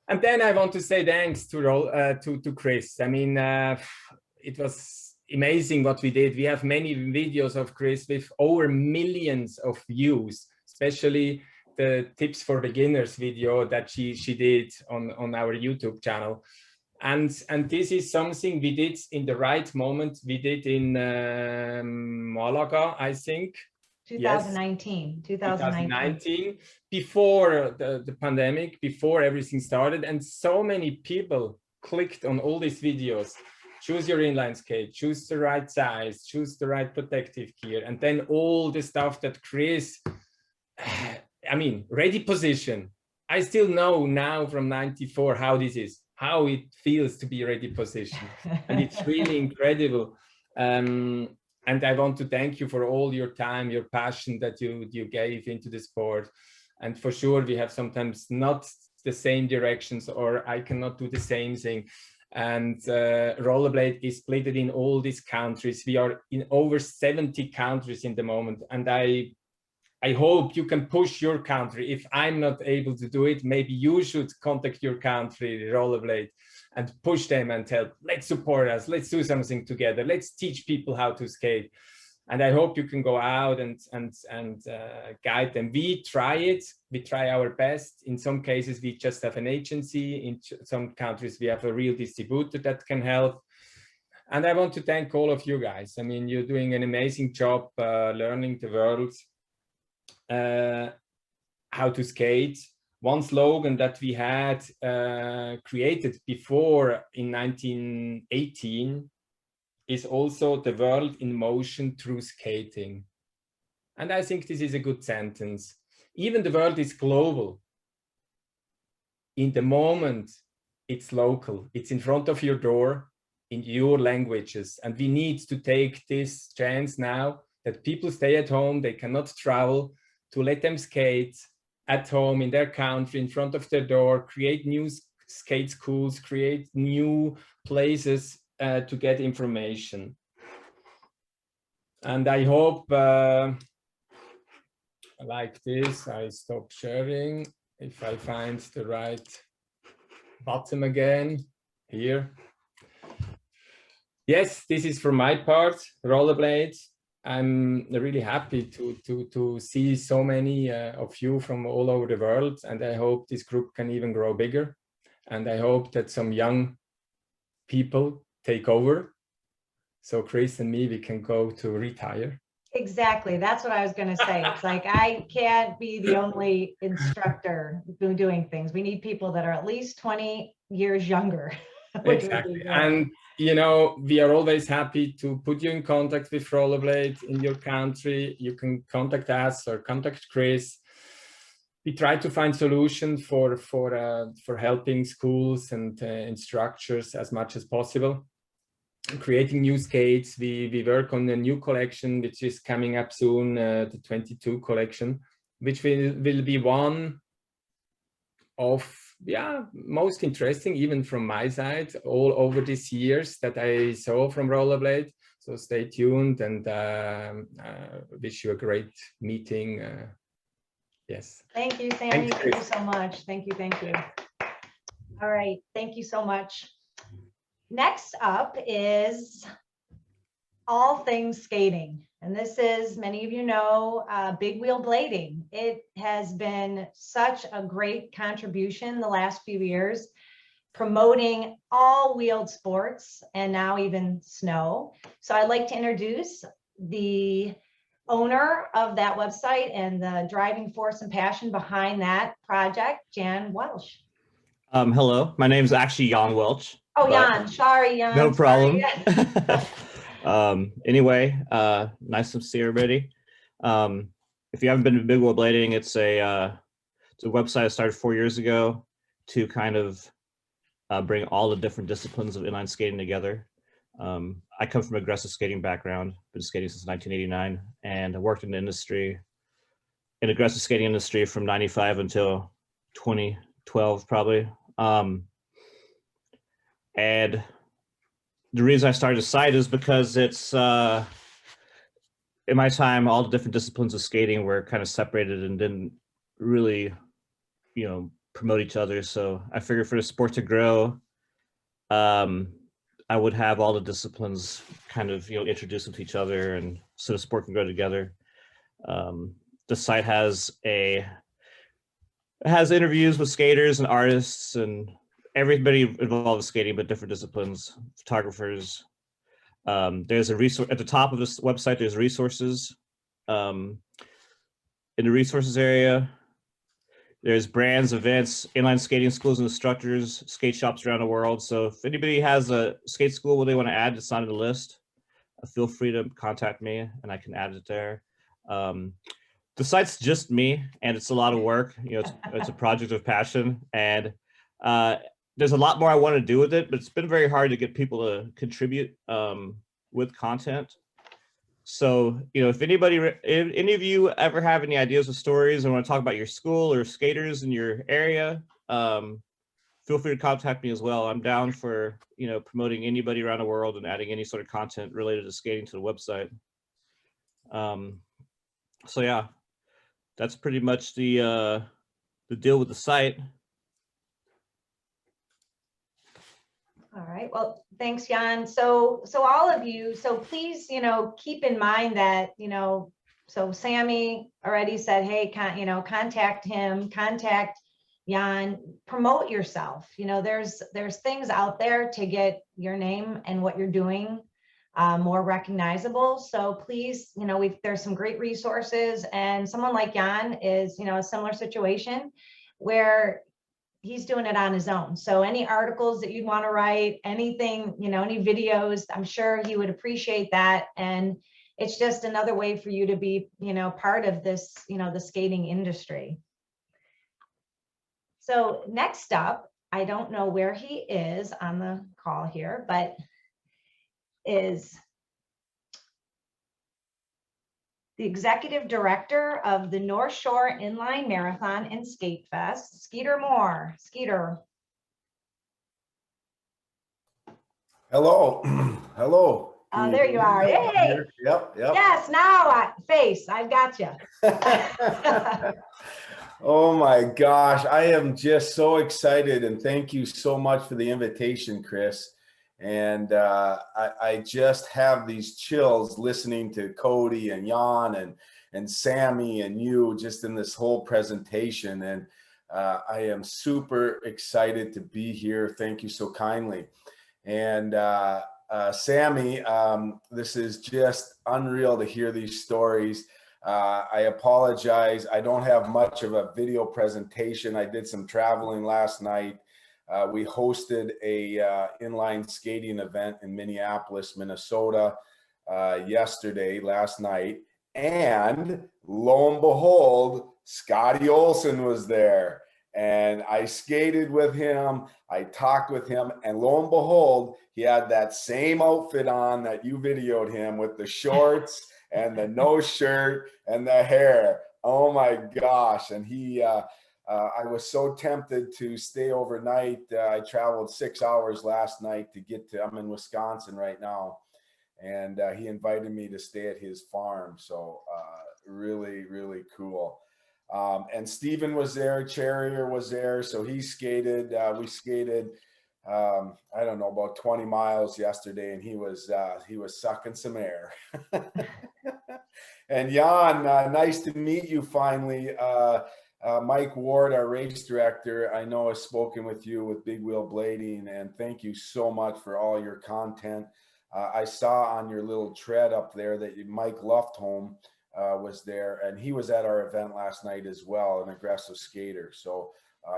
And then I want to say thanks to Chris. I mean, it was amazing what we did. We have many videos of Chris with over millions of views, especially the tips for beginners video that she did on our YouTube channel. And this is something we did in the right moment. We did in Malaga, I think. 2019, yes. 2019, before the pandemic, before everything started. And so many people clicked on all these videos. Choose your inline skate, choose the right size, choose the right protective gear, and then all the stuff that Chris, I mean, ready position. I still know now from '94 how this is, how it feels to be ready position. And it's really incredible. And I want to thank you for all your time, your passion that you gave into the sport. And for sure, we have sometimes not the same directions, or I cannot do the same thing. And Rollerblade is split in all these countries. We are in over 70 countries in the moment. And I hope you can push your country. If I'm not able to do it, maybe you should contact your country, Rollerblade, and push them and tell, let's support us, let's do something together, let's teach people how to skate. And I hope you can go out and guide them. We try it. We try our best. In some cases, we just have an agency. In some countries, we have a real distributor that can help. And I want to thank all of you guys. I mean, you're doing an amazing job learning the world how to skate. One slogan that we had created before in 1918 is also the world in motion through skating. And I think this is a good sentence. Even the world is global. In the moment, it's local. It's in front of your door in your languages. And we need to take this chance now that people stay at home, they cannot travel, to let them skate at home in their country, in front of their door, create new skate schools, create new places to get information. And I hope, like this, I stop sharing. if I find the right button again, here. Yes, this is for my part, rollerblades. I'm really happy to see so many of you from all over the world, and I hope this group can even grow bigger. And I hope that some young people take over. So Chris and me, we can go to retire. Exactly. That's what I was going to say. It's like, I can't be the only instructor doing things. We need people that are at least 20 years younger. Exactly. And, you know, we are always happy to put you in contact with Rollerblade in your country. You can contact us or contact Chris. We try to find solutions for helping schools and instructors as much as possible. Creating new skates. We work on a new collection, which is coming up soon, the 22 collection, which will be one of, yeah, most interesting, even from my side, all over these years that I saw from Rollerblade. So stay tuned, and wish you a great meeting. Yes. Thank you, Sammy. Thank you so much. Thank you. Thank you. All right. Thank you so much. Next up is all things skating. And this is, many of you know, big wheel blading. It has been such a great contribution the last few years, promoting all wheeled sports and now even snow. So I'd like to introduce the owner of that website and the driving force and passion behind that project, Jan Welsh. Hello, my name is actually Jan Welch. Oh, Jan, sorry, Jan. No problem. Sorry. Anyway, nice to see everybody. If you haven't been to Big Wheel Blading, it's a website I started 4 years ago to kind of bring all the different disciplines of inline skating together. I come from an aggressive skating background, been skating since 1989, and I worked in the industry, in aggressive skating industry from 95 until 2012 probably. And the reason I started the site is because it's, in my time, all the different disciplines of skating were kind of separated and didn't really, you know, promote each other. So I figured for the sport to grow, I would have all the disciplines kind of, you know, introduce them to each other, and so the sport can grow together. The site has interviews with skaters and artists and everybody involved in skating, but different disciplines, photographers. There's a resource at the top of this website. There's resources. In the resources area, there's brands, events, inline skating schools and instructors, skate shops around the world. So if anybody has a skate school where they want to add, it's on the list, feel free to contact me and I can add it there. The site's just me, and it's a lot of work. You know, it's a project of passion, and there's a lot more I want to do with it, but it's been very hard to get people to contribute with content. So, you know, if any of you ever have any ideas or stories and want to talk about your school or skaters in your area, feel free to contact me as well. I'm down for, you know, promoting anybody around the world and adding any sort of content related to skating to the website. So yeah, that's pretty much the deal with the site. All right, well, thanks, Jan. So all of you, so please, you know, keep in mind that, you know, so Sammy already said, hey, contact him, contact Jan, promote yourself. You know, there's things out there to get your name and what you're doing more recognizable. So please, you know, there's some great resources, and someone like Jan is, you know, a similar situation where he's doing it on his own. So any articles that you'd want to write, anything, you know, any videos, I'm sure he would appreciate that. And it's just another way for you to be, you know, part of this, you know, the skating industry. So next up, I don't know where he is on the call here, but is the executive director of the North Shore Inline Marathon and Skate Fest, Skeeter Moore. Skeeter. Hello. Hello. There you are. Hey. Yep. Yes, now face. I've got you. Oh my gosh, I am just so excited, and thank you so much for the invitation, Chris. And I just have these chills listening to Cody and Jan and Sammy and you just in this whole presentation. And I am super excited to be here. Thank you so kindly. And Sammy, this is just unreal to hear these stories. I apologize. I don't have much of a video presentation. I did some traveling last night. We hosted a inline skating event in Minneapolis, Minnesota last night. And lo and behold, Scotty Olson was there. And I skated with him. I talked with him, and lo and behold, he had that same outfit on that you videoed him with the shorts and the no shirt and the hair. Oh my gosh. And I was so tempted to stay overnight. I traveled 6 hours last night to get to, I'm in Wisconsin right now. And he invited me to stay at his farm. So really, really cool. And Steven was there, Charrier was there. So he skated, we skated, I don't know, about 20 miles yesterday, and he was sucking some air. And Jan, nice to meet you finally. Mike Ward, our race director, I know has spoken with you with Big Wheel Blading, and thank you so much for all your content. I saw on your little tread up there that Mike Luftholm was there, and he was at our event last night as well, an aggressive skater. So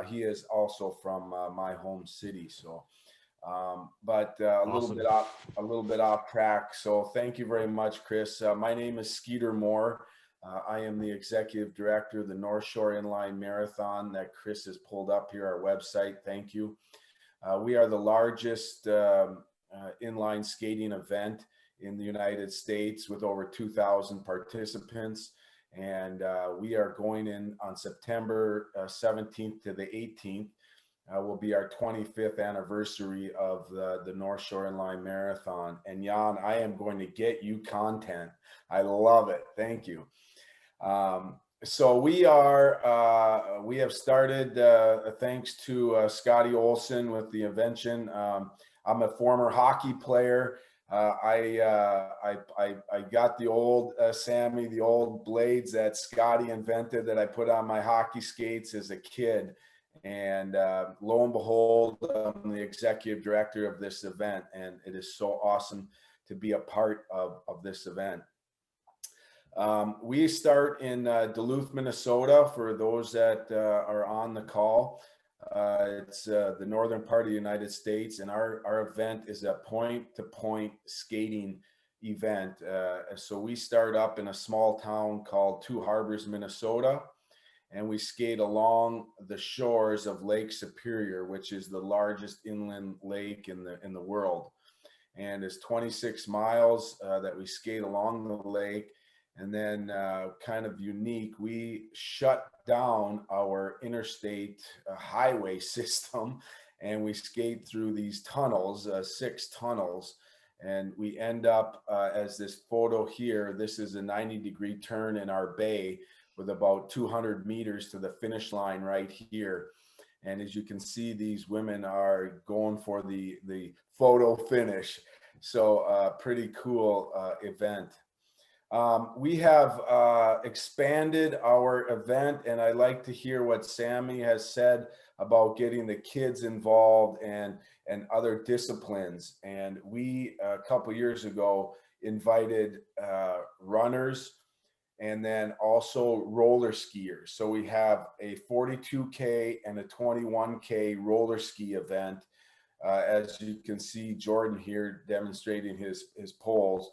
he is also from my home city. So, but a little bit off track. So thank you very much, Chris. My name is Skeeter Moore. I am the executive director of the North Shore Inline Marathon that Chris has pulled up here, our website. Thank you. We are the largest inline skating event in the United States with over 2,000 participants. And we are going in on September 17th to the 18th. Will be our 25th anniversary of the North Shore Inline Marathon. And Jan, I am going to get you content. I love it. Thank you. So we have started thanks to Scotty Olson with the invention. I'm a former hockey player. I got the old Sammy, the old blades that Scotty invented that I put on my hockey skates as a kid. And lo and behold, I'm the executive director of this event, and it is so awesome to be a part of this event. We start in Duluth, Minnesota, for those that are on the call. It's the northern part of the United States, and our event is a point-to-point skating event. So we start up in a small town called Two Harbors, Minnesota, and we skate along the shores of Lake Superior, which is the largest inland lake in the world. And it's 26 miles that we skate along the lake. And then kind of unique, we shut down our interstate highway system, and we skate through these tunnels, 6 tunnels. And we end up, as this photo here, this is a 90-degree turn in our bay with about 200 meters to the finish line right here. And as you can see, these women are going for the photo finish. So pretty cool event. We have expanded our event, and I like to hear what Sammy has said about getting the kids involved and other disciplines. And we, a couple years ago, invited runners and then also roller skiers. So we have a 42K and a 21K roller ski event. As you can see, Jordan here demonstrating his poles.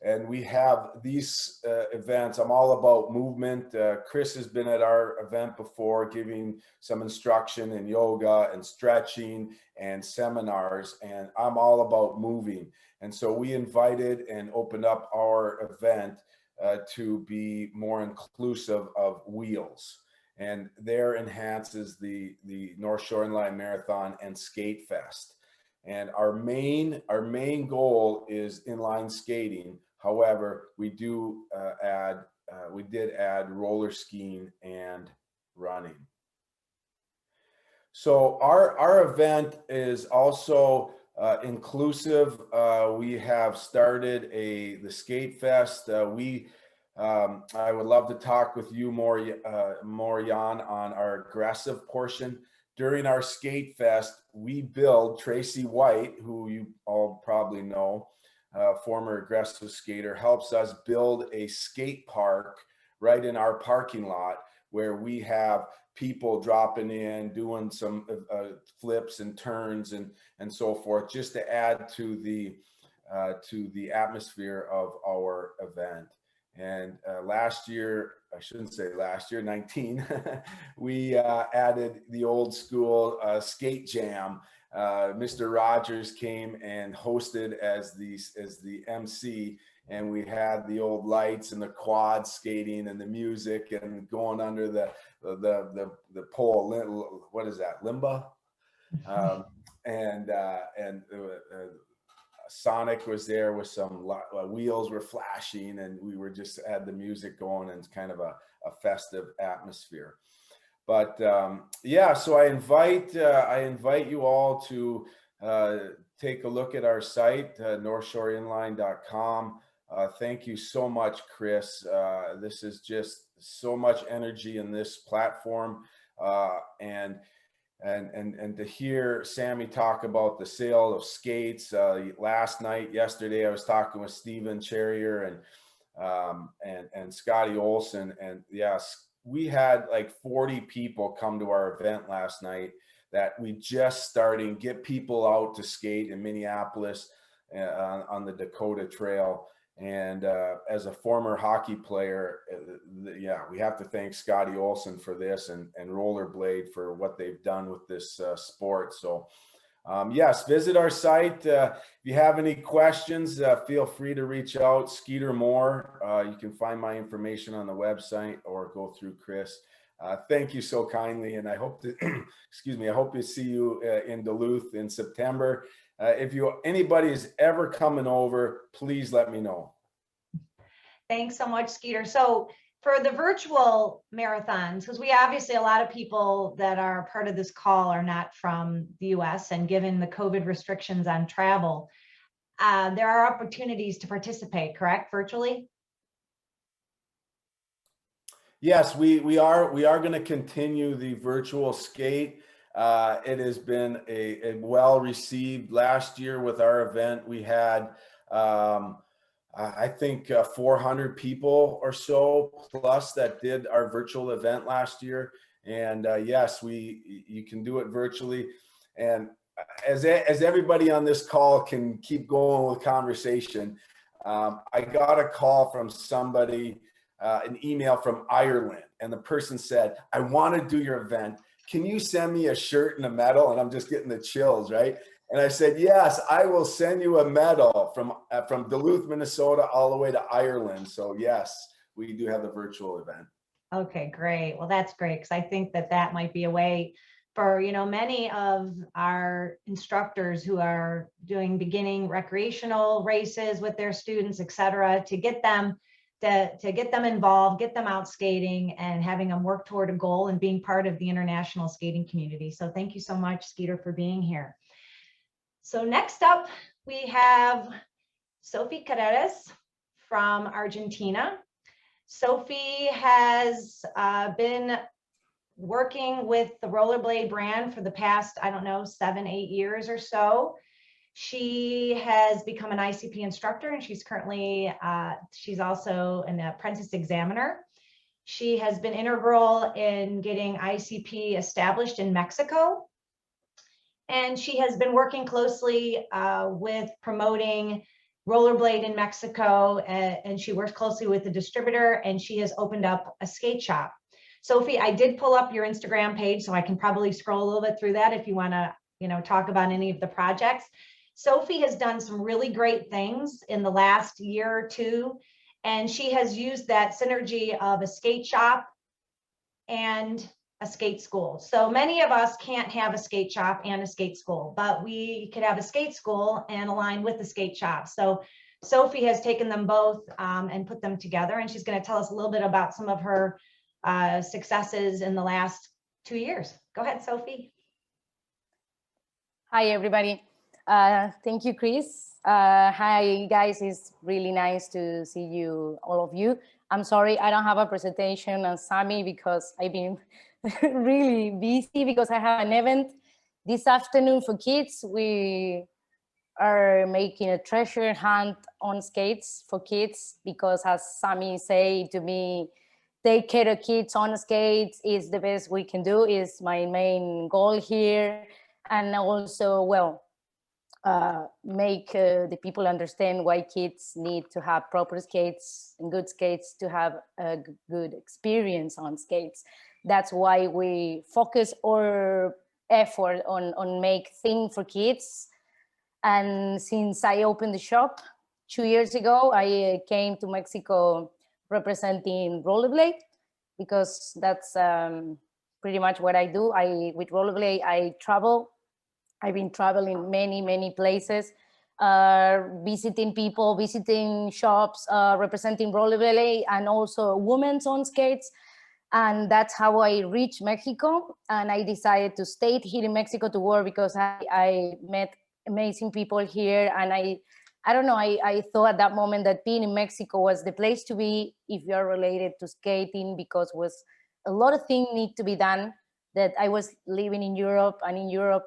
And we have these events. I'm all about movement. Chris has been at our event before, giving some instruction in yoga and stretching and seminars. And I'm all about moving. And so we invited and opened up our event to be more inclusive of wheels. And there enhances the North Shore Inline Marathon and Skate Fest. And our main goal is inline skating. However, we did add roller skiing and running. So our event is also inclusive. We have started the Skate Fest. I would love to talk with you more, Jan, on our aggressive portion. During our Skate Fest, we build Tracy White, who you all probably know, former aggressive skater, helps us build a skate park right in our parking lot where we have people dropping in, doing some flips and turns and so forth, just to add to the atmosphere of our event. And last year, I shouldn't say last year, 19, we added the old school skate jam. Mr. Rogers came and hosted as the MC, and we had the old lights and the quad skating and the music and going under the pole. What is that? Limba? And Sonic was there with some wheels were flashing, and we were just had the music going and kind of a festive atmosphere. But yeah, so I invite you all to take a look at our site, northshoreinline.com. Thank you so much, Chris. This is just so much energy in this platform, and to hear Sammy talk about the sale of skates yesterday, I was talking with Stephen Cherrier and Scotty Olson, and yes, we had like 40 people come to our event last night that we just starting get people out to skate in Minneapolis on the Dakota Trail. And as a former hockey player, yeah, we have to thank Scotty Olson for this and Rollerblade for what they've done with this sport. So yes, visit our site. If you have any questions, feel free to reach out. Skeeter Moore, you can find my information on the website or go through Chris. Thank you so kindly, and I hope to, excuse me, I hope to see you in Duluth in September. If anybody is ever coming over, please let me know. Thanks so much, Skeeter. So for the virtual marathons, because we obviously, a lot of people that are part of this call are not from the US, and given the COVID restrictions on travel, there are opportunities to participate, correct, virtually? Yes, we are going to continue the virtual skate. It has been a well received. Last year with our event, we had I think 400 people or so plus that did our virtual event last year. And yes, you can do it virtually. And as everybody on this call can keep going with conversation, I got a call from somebody, an email from Ireland, and the person said, I want to do your event. Can you send me a shirt and a medal? And I'm just getting the chills, right? And I said, yes, I will send you a medal from Duluth, Minnesota, all the way to Ireland. So yes, we do have the virtual event. Okay, great. Well, that's great, because I think that might be a way for, many of our instructors who are doing beginning recreational races with their students, et cetera, to get them involved, get them out skating and having them work toward a goal and being part of the international skating community. So thank you so much, Skeeter, for being here. So next up, we have Sophie Carreras from Argentina. Sophie has been working with the Rollerblade brand for the past, 7-8 years or so. She has become an ICP instructor, and she's currently, she's also an apprentice examiner. She has been integral in getting ICP established in Mexico. And she has been working closely with promoting Rollerblade in Mexico, and she works closely with the distributor, and she has opened up a skate shop. Sophie, I did pull up your Instagram page, so I can probably scroll a little bit through that if you want to, talk about any of the projects. Sophie has done some really great things in the last year or two, and she has used that synergy of a skate shop and a skate school. So many of us can't have a skate shop and a skate school, but we could have a skate school and align with the skate shop. So Sophie has taken them both and put them together, and she's going to tell us a little bit about some of her successes in the last 2 years. Go ahead, Sophie. Hi, everybody. Thank you, Chris. Hi, guys. It's really nice to see you, all of you. I'm sorry I don't have a presentation on Sammy because I've been really busy because I have an event this afternoon for kids. We are making a treasure hunt on skates for kids because, as Sammy say to me, take care of kids on skates is the best we can do, is my main goal here. And also, well, make the people understand why kids need to have proper skates and good skates to have a good experience on skates. That's why we focus our effort on make things for kids. And since I opened the shop 2 years ago, I came to Mexico representing rollerblade because that's pretty much what I do. With rollerblade, I travel. I've been traveling many places, visiting people, visiting shops, representing rollerblade, and also women's on skates. And that's how I reached Mexico. And I decided to stay here in Mexico to work because I met amazing people here. And I don't know, I thought at that moment that being in Mexico was the place to be if you're related to skating, because was a lot of things need to be done that I was living in Europe, and in Europe,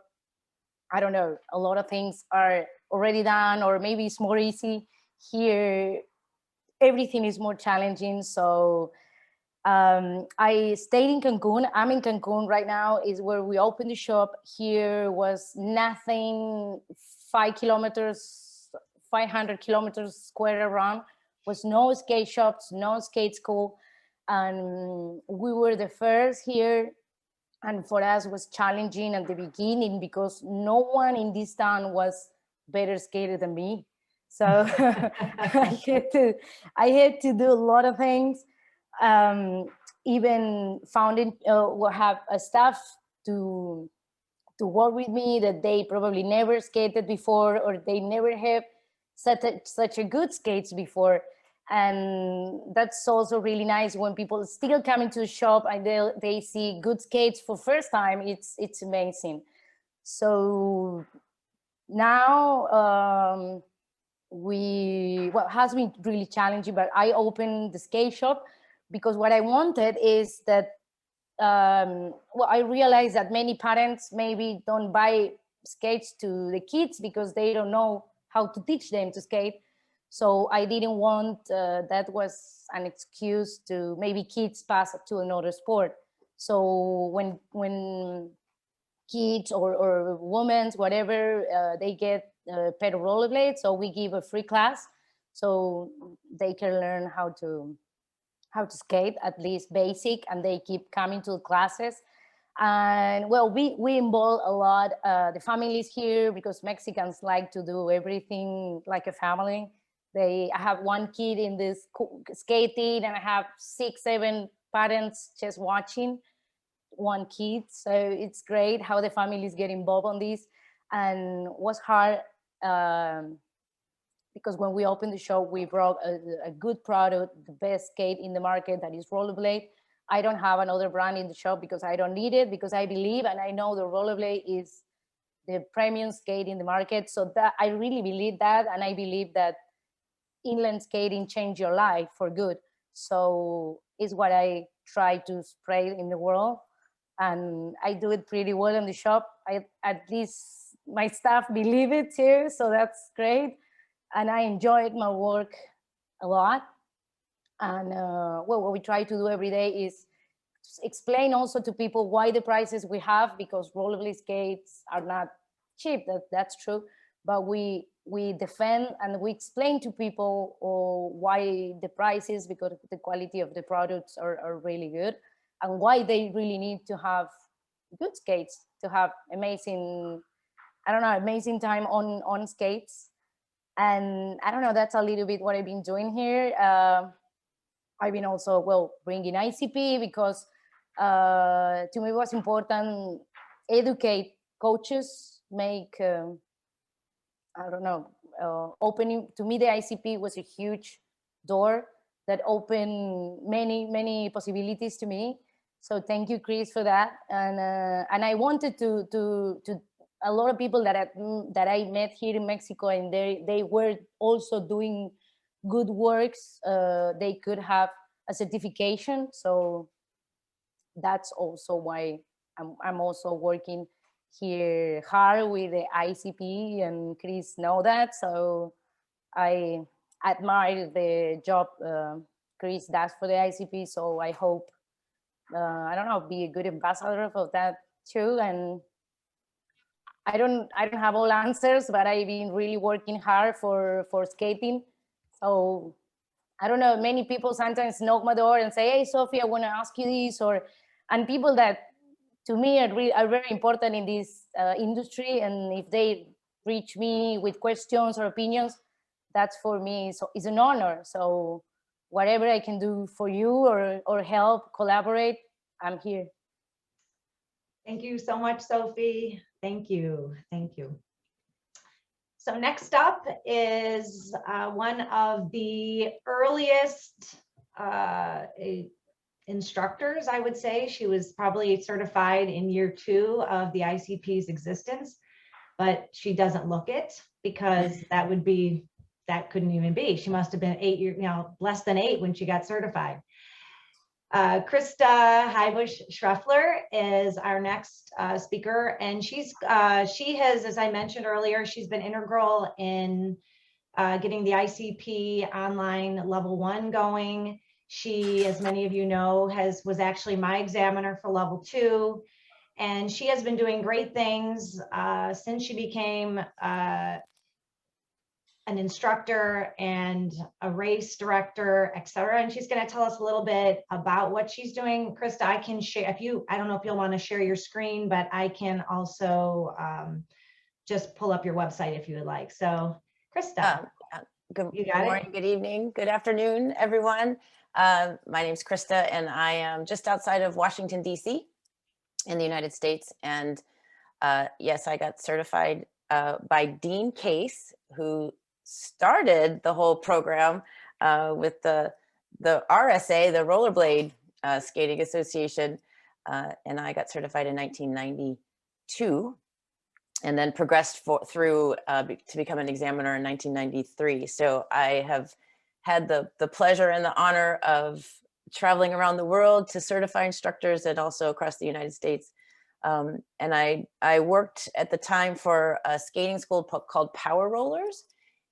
I don't know, a lot of things are already done, or maybe it's more easy. Here, everything is more challenging. So I stayed in Cancun. I'm in Cancun right now, is where we opened the shop. Here was nothing, 500 kilometers square around, was no skate shops, no skate school. And we were the first here. And for us was challenging at the beginning because no one in this town was better skater than me. So I had to do a lot of things. Even founding, have a staff to work with me that they probably never skated before, or they never have such a good skates before. And that's also really nice when people still come into the shop and they see good skates for first time. It's amazing. So now well, it has been really challenging, but I opened the skate shop because what I wanted is that well, I realized that many parents maybe don't buy skates to the kids because they don't know how to teach them to skate. So I didn't want that was an excuse to maybe kids pass to another sport. So when kids or women, whatever, they get a pair of rollerblades, so we give a free class so they can learn how to skate, at least basic, and they keep coming to the classes. And well, we involve a lot the families here because Mexicans like to do everything like a family. I have one kid in this skating, and I have 6, 7 parents just watching one kid. So it's great how the families get involved on this. And what's hard, because when we opened the shop, we brought a good product, the best skate in the market, that is rollerblade. I don't have another brand in the shop because I don't need it, because I believe and I know the rollerblade is the premium skate in the market. So that I really believe that, and I believe that inline skating changed your life for good. So it's what I try to spread in the world, and I do it pretty well in the shop. At least my staff believe it too, so that's great. And I enjoyed my work a lot. And well, what we try to do every day is explain also to people why the prices we have, because rollerblade skates are not cheap, that's true, but we defend and we explain to people why the prices, because the quality of the products are really good, and why they really need to have good skates to have amazing, I don't know, amazing time on skates. And I don't know, that's a little bit what I've been doing here. I've been also, well, bringing ICP because to me it was important, educate coaches, make, I don't know, opening, to me the ICP was a huge door that open many possibilities to me. So thank you, Chris, for that. And I wanted to a lot of people that I met here in Mexico, and they were also doing good works. They could have a certification. So that's also why I'm also working here hard with the ICP, and Chris know that. So I admire the job Chris does for the ICP. So I hope, I don't know, be a good ambassador of that too. And I don't have all answers, but I've been really working hard for skating. So I don't know, many people sometimes knock my door and say, hey, Sophie, I want to ask you this, and people that to me are very important in this industry. And if they reach me with questions or opinions, that's for me, so it's an honor. So whatever I can do for you or help, collaborate, I'm here. Thank you so much, Sophie. Thank you. Thank you. So next up is one of the earliest instructors, I would say. She was probably certified in year 2 of the ICP's existence, but she doesn't look it, because that couldn't even be. She must have been 8 years, less than 8 when she got certified. Krista Heibusch-Schreffler is our next speaker, and she has, as I mentioned earlier, she's been integral in getting the ICP online level 1 going. She, as many of you know, was actually my examiner for level 2, and she has been doing great things since she became an instructor and a race director, etc. And she's going to tell us a little bit about what she's doing. Krista, I can share, I don't know if you'll want to share your screen, but I can also just pull up your website if you would like. So Krista. Good morning, good evening, good afternoon, everyone. My name is Krista, and I am just outside of Washington, D.C. in the United States. And yes, I got certified by Dean Case, who started the whole program with the RSA, the Rollerblade Skating Association, and I got certified in 1992, and then progressed through to become an examiner in 1993. So I have had the pleasure and the honor of traveling around the world to certify instructors, and also across the United States. And I worked at the time for a skating school called Power Rollers,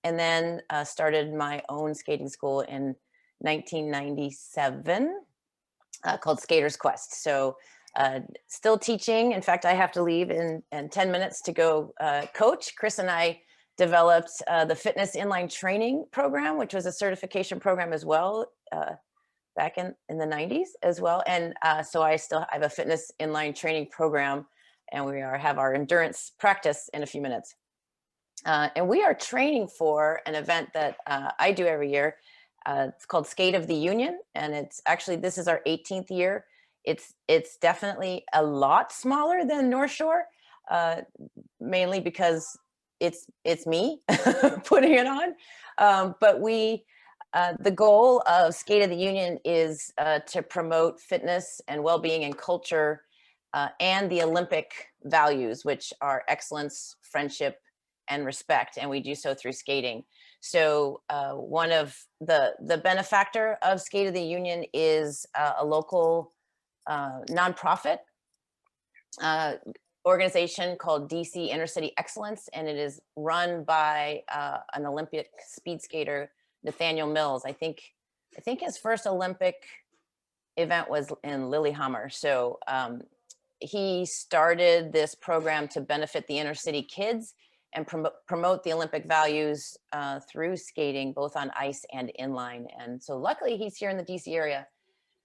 and then started my own skating school in 1997 called Skater's Quest. So still teaching. In fact, I have to leave in 10 minutes to go coach. Chris and I developed the fitness inline training program, which was a certification program as well, back in the 90s as well. And so I have a fitness inline training program, and we have our endurance practice in a few minutes. And we are training for an event that I do every year. It's called Skate of the Union, and it's actually, this is our 18th year. It's definitely a lot smaller than North Shore, mainly because it's me putting it on. But the goal of Skate of the Union is to promote fitness and well-being and culture and the Olympic values, which are excellence, friendship, and respect. And we do so through skating. So one of the benefactor of Skate of the Union is a local nonprofit organization called DC Intercity Excellence, and it is run by an Olympic speed skater, Nathaniel Mills. I think his first Olympic event was in Lillehammer. So he started this program to benefit the inner city kids and promote the Olympic values through skating, both on ice and inline. And so luckily he's here in the DC area.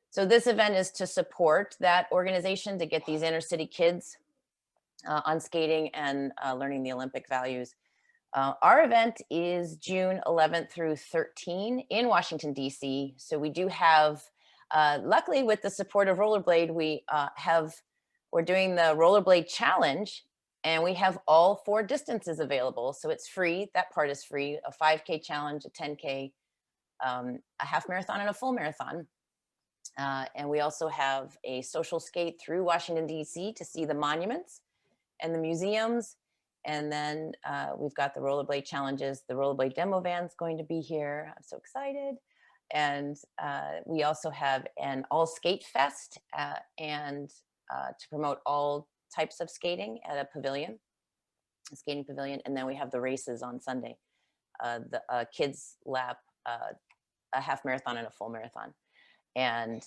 So this event is to support that organization, to get these inner city kids on skating and learning the Olympic values. Our event is June 11th through 13 in Washington, DC. So we do have, luckily with the support of Rollerblade, we're doing the Rollerblade Challenge, and we have all 4 distances available. So it's free, that part is free, a 5K challenge, a 10K, a half marathon and a full marathon. And we also have a social skate through Washington, D.C. to see the monuments and the museums. And then we've got the rollerblade challenges. The rollerblade demo van's going to be here. I'm so excited. And we also have an all skate fest and to promote all types of skating at a pavilion, a skating pavilion. And then we have the races on Sunday, the kids lap, a half marathon and a full marathon. And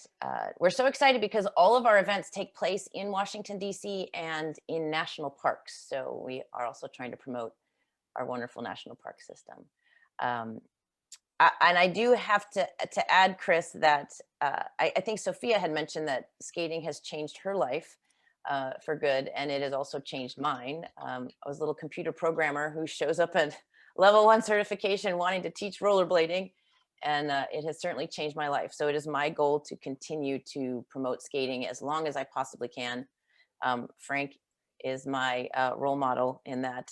we're so excited because all of our events take place in Washington, D.C. and in national parks. So we are also trying to promote our wonderful national park system. And I do have to add, Chris, that I think Sophia had mentioned that skating has changed her life for good, and it has also changed mine. I was a little computer programmer who shows up at level 1 certification wanting to teach rollerblading. And it has certainly changed my life. So it is my goal to continue to promote skating as long as I possibly can. Frank is my role model in that.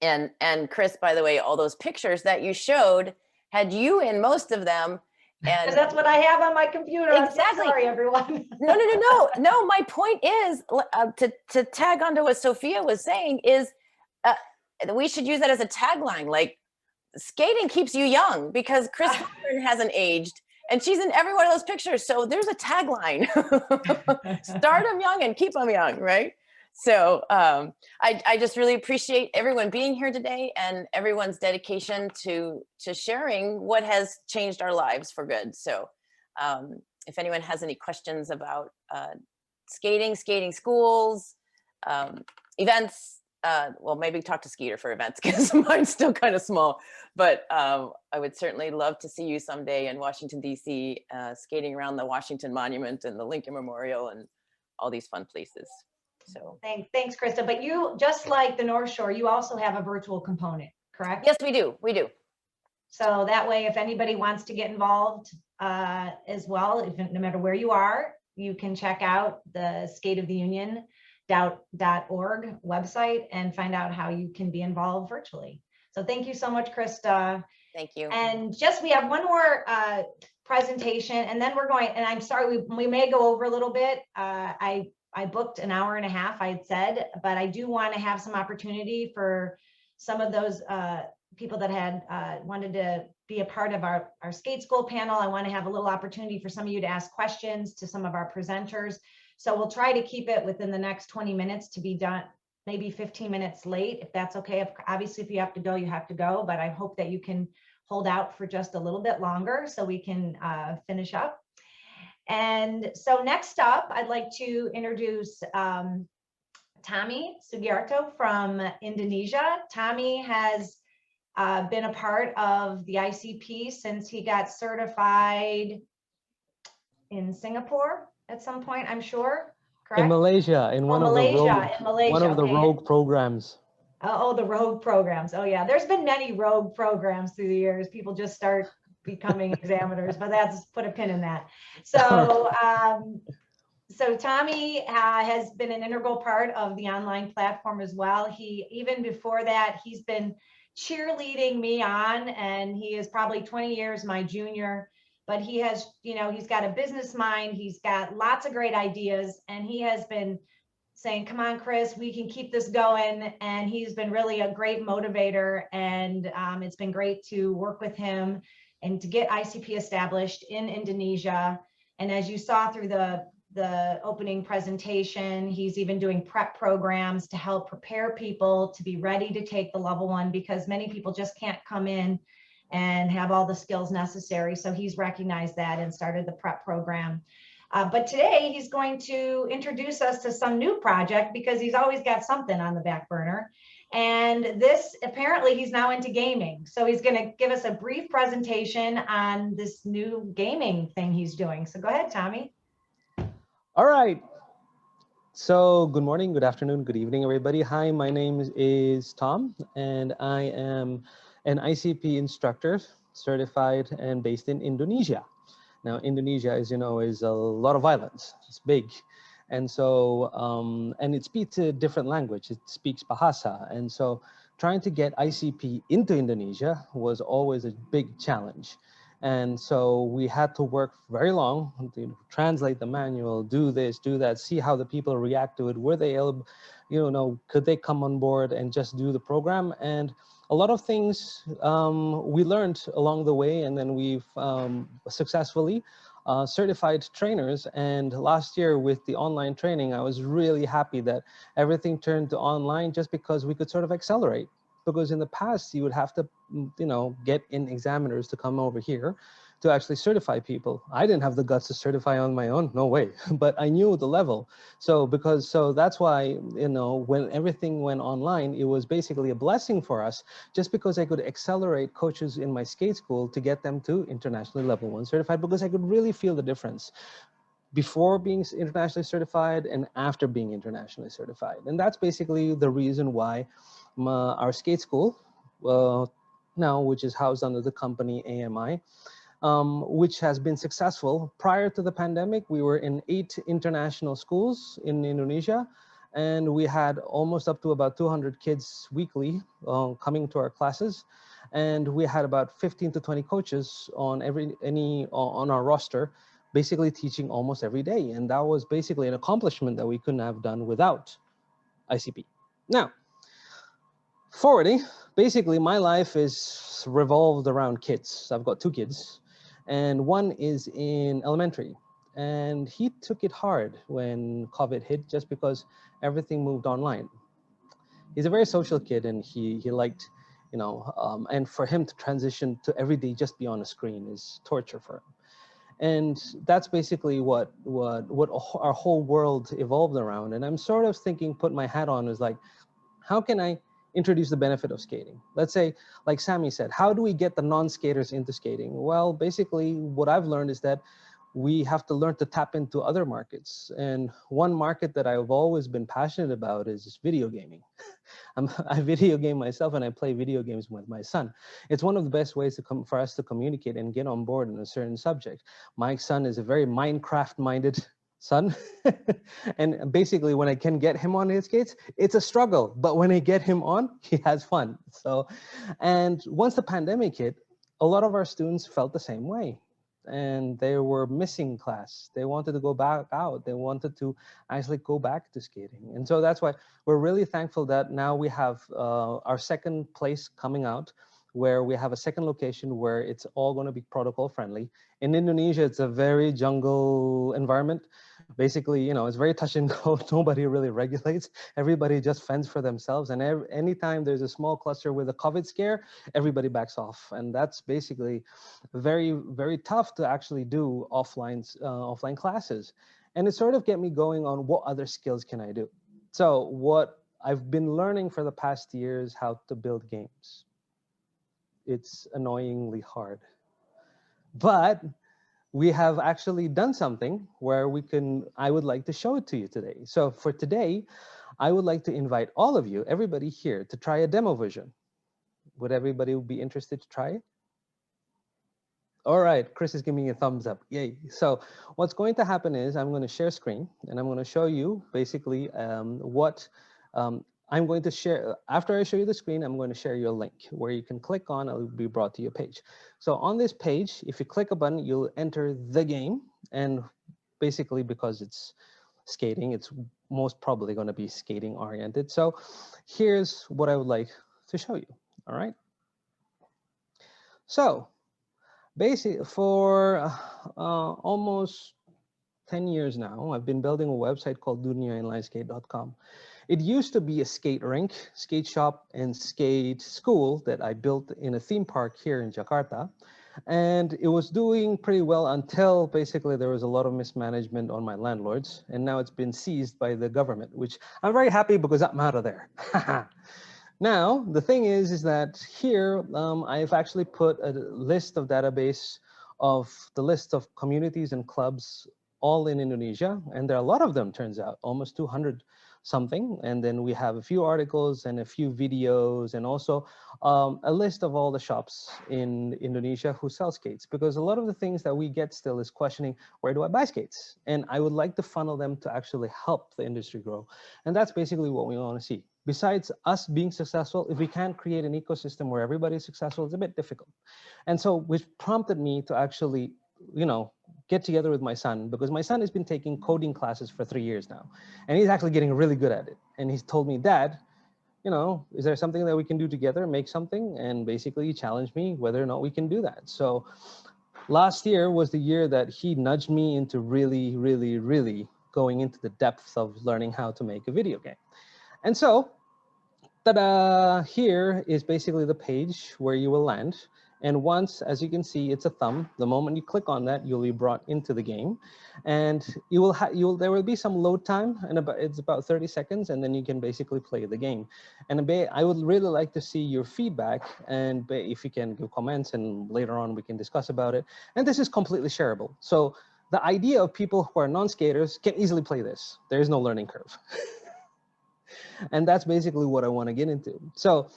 And Chris, by the way, all those pictures that you showed had you in most of them. And that's what I have on my computer. Exactly. I'm so sorry, everyone. No. My point is to tag onto what Sophia was saying is we should use that as a tagline, like, skating keeps you young, because Chris hasn't aged and she's in every one of those pictures. So there's a tagline, start them young and keep them young, right? So I just really appreciate everyone being here today and everyone's dedication to sharing what has changed our lives for good. So if anyone has any questions about skating schools, events, well, maybe talk to Skeeter for events because mine's still kind of small, but I would certainly love to see you someday in Washington, D.C., skating around the Washington Monument and the Lincoln Memorial and all these fun places. So thanks, Krista. But you, just like the North Shore, you also have a virtual component, correct? Yes, we do. We do. So that way, if anybody wants to get involved as well, no matter where you are, you can check out the Skate of the Union .org website and find out how you can be involved virtually. So thank you so much, Krista. Thank you. And just, we have one more presentation, and then we're going, and I'm sorry, we may go over a little bit. I booked an hour and a half, I'd said, but I do want to have some opportunity for some of those people that had wanted to be a part of our skate school panel. I want to have a little opportunity for some of you to ask questions to some of our presenters. So we'll try to keep it within the next 20 minutes to be done, maybe 15 minutes late, if that's okay. Obviously, if you have to go, you have to go, but I hope that you can hold out for just a little bit longer so we can finish up. And so next up, I'd like to introduce Tommy Sugiarto from Indonesia. Tommy has been a part of the ICP since he got certified in Singapore at some point, I'm sure, correct? In Malaysia, in one of the rogue programs. Oh, the rogue programs. Oh yeah, there's been many rogue programs through the years. People just start becoming examiners, but that's, put a pin in that. So, so Tommy has been an integral part of the online platform as well. He, even before that, he's been cheerleading me on, and he is probably 20 years my junior. But he has, you know, he's got a business mind. He's got lots of great ideas, and he has been saying, come on, Chris, we can keep this going. And he's been really a great motivator, and it's been great to work with him and to get ICP established in Indonesia. And as you saw through the opening presentation, he's even doing prep programs to help prepare people to be ready to take the level 1, because many people just can't come in and have all the skills necessary. So he's recognized that and started the prep program. But today he's going to introduce us to some new project, because he's always got something on the back burner. And this, apparently he's now into gaming. So he's going to give us a brief presentation on this new gaming thing he's doing. So go ahead, Tommy. All right. So good morning, good afternoon, good evening, everybody. Hi, my name is Tom, and I am an ICP instructor, certified and based in Indonesia. Now, Indonesia, as you know, is a lot of violence. It's big. And so, and it speaks a different language. It speaks Bahasa. And so trying to get ICP into Indonesia was always a big challenge. And so we had to work very long to translate the manual, do this, do that, see how the people react to it. Were they able, could they come on board and just do the program? And a lot of things we learned along the way, and then we've successfully certified trainers. And last year with the online training, I was really happy that everything turned to online just because we could sort of accelerate. Because in the past, you would have to, get in examiners to come over here to actually certify people. I didn't have the guts to certify on my own, no way, but I knew the level. So that's why, when everything went online, it was basically a blessing for us, just because I could accelerate coaches in my skate school to get them to internationally level 1 certified, because I could really feel the difference before being internationally certified and after being internationally certified. And that's basically the reason why our skate school, now, which is housed under the company AMI, which has been successful. Prior to the pandemic, we were in 8 international schools in Indonesia, and we had almost up to about 200 kids weekly coming to our classes. And we had about 15 to 20 coaches on on our roster, basically teaching almost every day. And that was basically an accomplishment that we couldn't have done without ICP. Now, forwarding, basically my life is revolved around kids. I've got 2 kids, and one is in elementary. And he took it hard when COVID hit, just because everything moved online. He's a very social kid, and he liked, and for him to transition to every day just be on a screen is torture for him. And that's basically what our whole world evolved around. And I'm sort of thinking, put my hat on, is like, how can I introduce the benefit of skating? Let's say, like Sammy said, how do we get the non-skaters into skating? Well, basically what I've learned is that we have to learn to tap into other markets. And one market that I've always been passionate about is video gaming. I video game myself, and I play video games with my son. It's one of the best ways for us to communicate and get on board in a certain subject. My son is a very Minecraft-minded son. And basically when I can get him on his skates, it's a struggle. But when I get him on, he has fun. So, and once the pandemic hit, a lot of our students felt the same way. And they were missing class. They wanted to go back out. They wanted to actually go back to skating. And so that's why we're really thankful that now we have our second place coming out, where we have a second location where it's all going to be protocol friendly. In Indonesia, it's a very jungle environment. Basically, it's very touch and go. Nobody really regulates. Everybody just fends for themselves. And anytime there's a small cluster with a COVID scare, everybody backs off. And that's basically very, very tough to actually do offline classes. And it sort of get me going on what other skills can I do. So what I've been learning for the past years, how to build games. It's annoyingly hard. But we have actually done something where I would like to show it to you today. So for today, I would like to invite all of you, everybody here, to try a demo version. Would everybody be interested to try it? All right, Chris is giving me a thumbs up. Yay. So what's going to happen is I'm going to share screen, and I'm going to show you basically what I'm going to share. After I show you the screen, I'm going to share you a link where you can click on, it'll be brought to your page. So on this page, if you click a button, you'll enter the game. And basically because it's skating, it's most probably going to be skating oriented. So here's what I would like to show you. All right. So basically for almost 10 years now, I've been building a website called duniainlineskate.com. It used to be a skate rink, skate shop, and skate school that I built in a theme park here in Jakarta. And it was doing pretty well until basically there was a lot of mismanagement on my landlords. And now it's been seized by the government, which I'm very happy because I'm out of there. Now, the thing is that here I've actually put a list of database of the list of communities and clubs all in Indonesia. And there are a lot of them, turns out, almost 200 something. And then we have a few articles and a few videos, and also a list of all the shops in Indonesia who sell skates, because a lot of the things that we get still is questioning, where do I buy skates? And I would like to funnel them to actually help the industry grow. And that's basically what we want to see. besides us being successful, if we can't create an ecosystem where everybody's successful, it's a bit difficult. And so, which prompted me to actually, get together with my son, because my son has been taking coding classes for 3 years now, and he's actually getting really good at it. And he's told me, Dad, is there something that we can do together, make something? And basically he challenged me whether or not we can do that. So last year was the year that he nudged me into really, really, really going into the depths of learning how to make a video game. And so, ta-da, here is basically the page where you will land. And once, as you can see, it's a thumb. The moment you click on that, you'll be brought into the game, and there will be some load time, and it's about 30 seconds, and then you can basically play the game. And I would really like to see your feedback, and if you can give comments, and later on we can discuss about it. And this is completely shareable. So the idea of people who are non-skaters can easily play this. There is no learning curve. And that's basically what I want to get into. So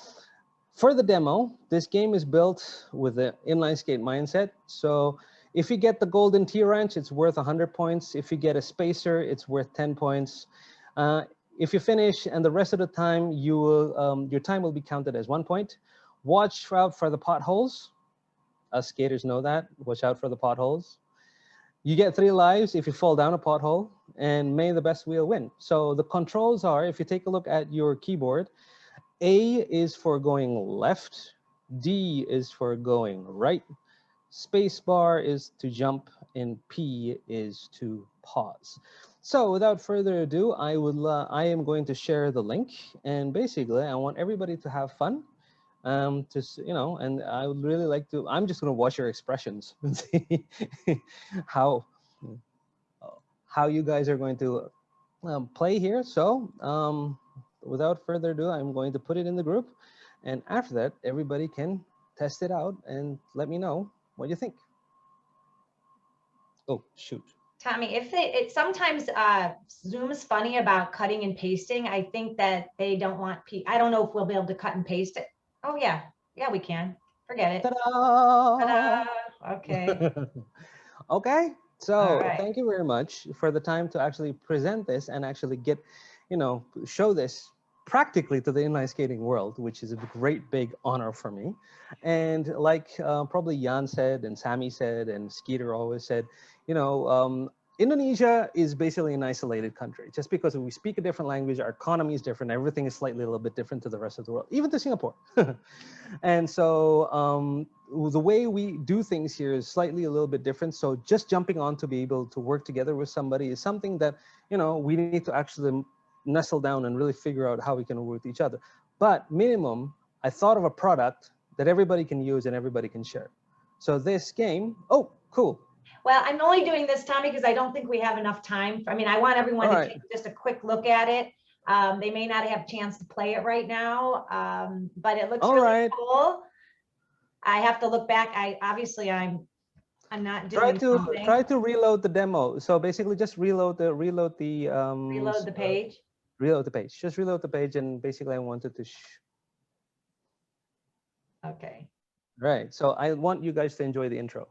for the demo, this game is built with the inline skate mindset. So if you get the golden T-wrench, it's worth 100 points. If you get a spacer, it's worth 10 points. If you finish and the rest of the time, your time will be counted as 1 point. Watch out for the potholes. Us skaters know that. Watch out for the potholes. You get 3 lives if you fall down a pothole, and may the best wheel win. So the controls are, if you take a look at your keyboard, A is for going left, D is for going right, space bar is to jump, and P is to pause. So without further ado, I am going to share the link, and basically I want everybody to have fun. And I would really like to, I'm just going to watch your expressions and see how you guys are going to play here. So without further ado, I'm going to put it in the group, and after that, everybody can test it out and let me know what you think. Oh, shoot. Tommy, it sometimes Zoom is funny about cutting and pasting. I think that they don't want I don't know if we'll be able to cut and paste it. Oh yeah, we can. Forget it. Ta-da! Ta-da! Okay. Okay. So right. Thank you very much for the time to actually present this and actually get, show this practically to the inline skating world, which is a great big honor for me. And like probably Jan said, and Sammy said, and Skeeter always said, Indonesia is basically an isolated country. Just because we speak a different language, our economy is different, everything is slightly a little bit different to the rest of the world, even to Singapore. And so the way we do things here is slightly a little bit different. So just jumping on to be able to work together with somebody is something that, we need to actually nestle down and really figure out how we can work with each other. But minimum, I thought of a product that everybody can use and everybody can share. So this game, oh, cool. Well, I'm only doing this, Tommy, because I don't think we have enough time. I mean, I want everyone to take just a quick look at it. They may not have a chance to play it right now, but it looks really cool. I have to look back. I'm not doing something. Try to reload the demo. So basically, just reload the reload the page. Reload the page. Just reload the page, and basically, I wanted to. Okay. Right. So I want you guys to enjoy the intro.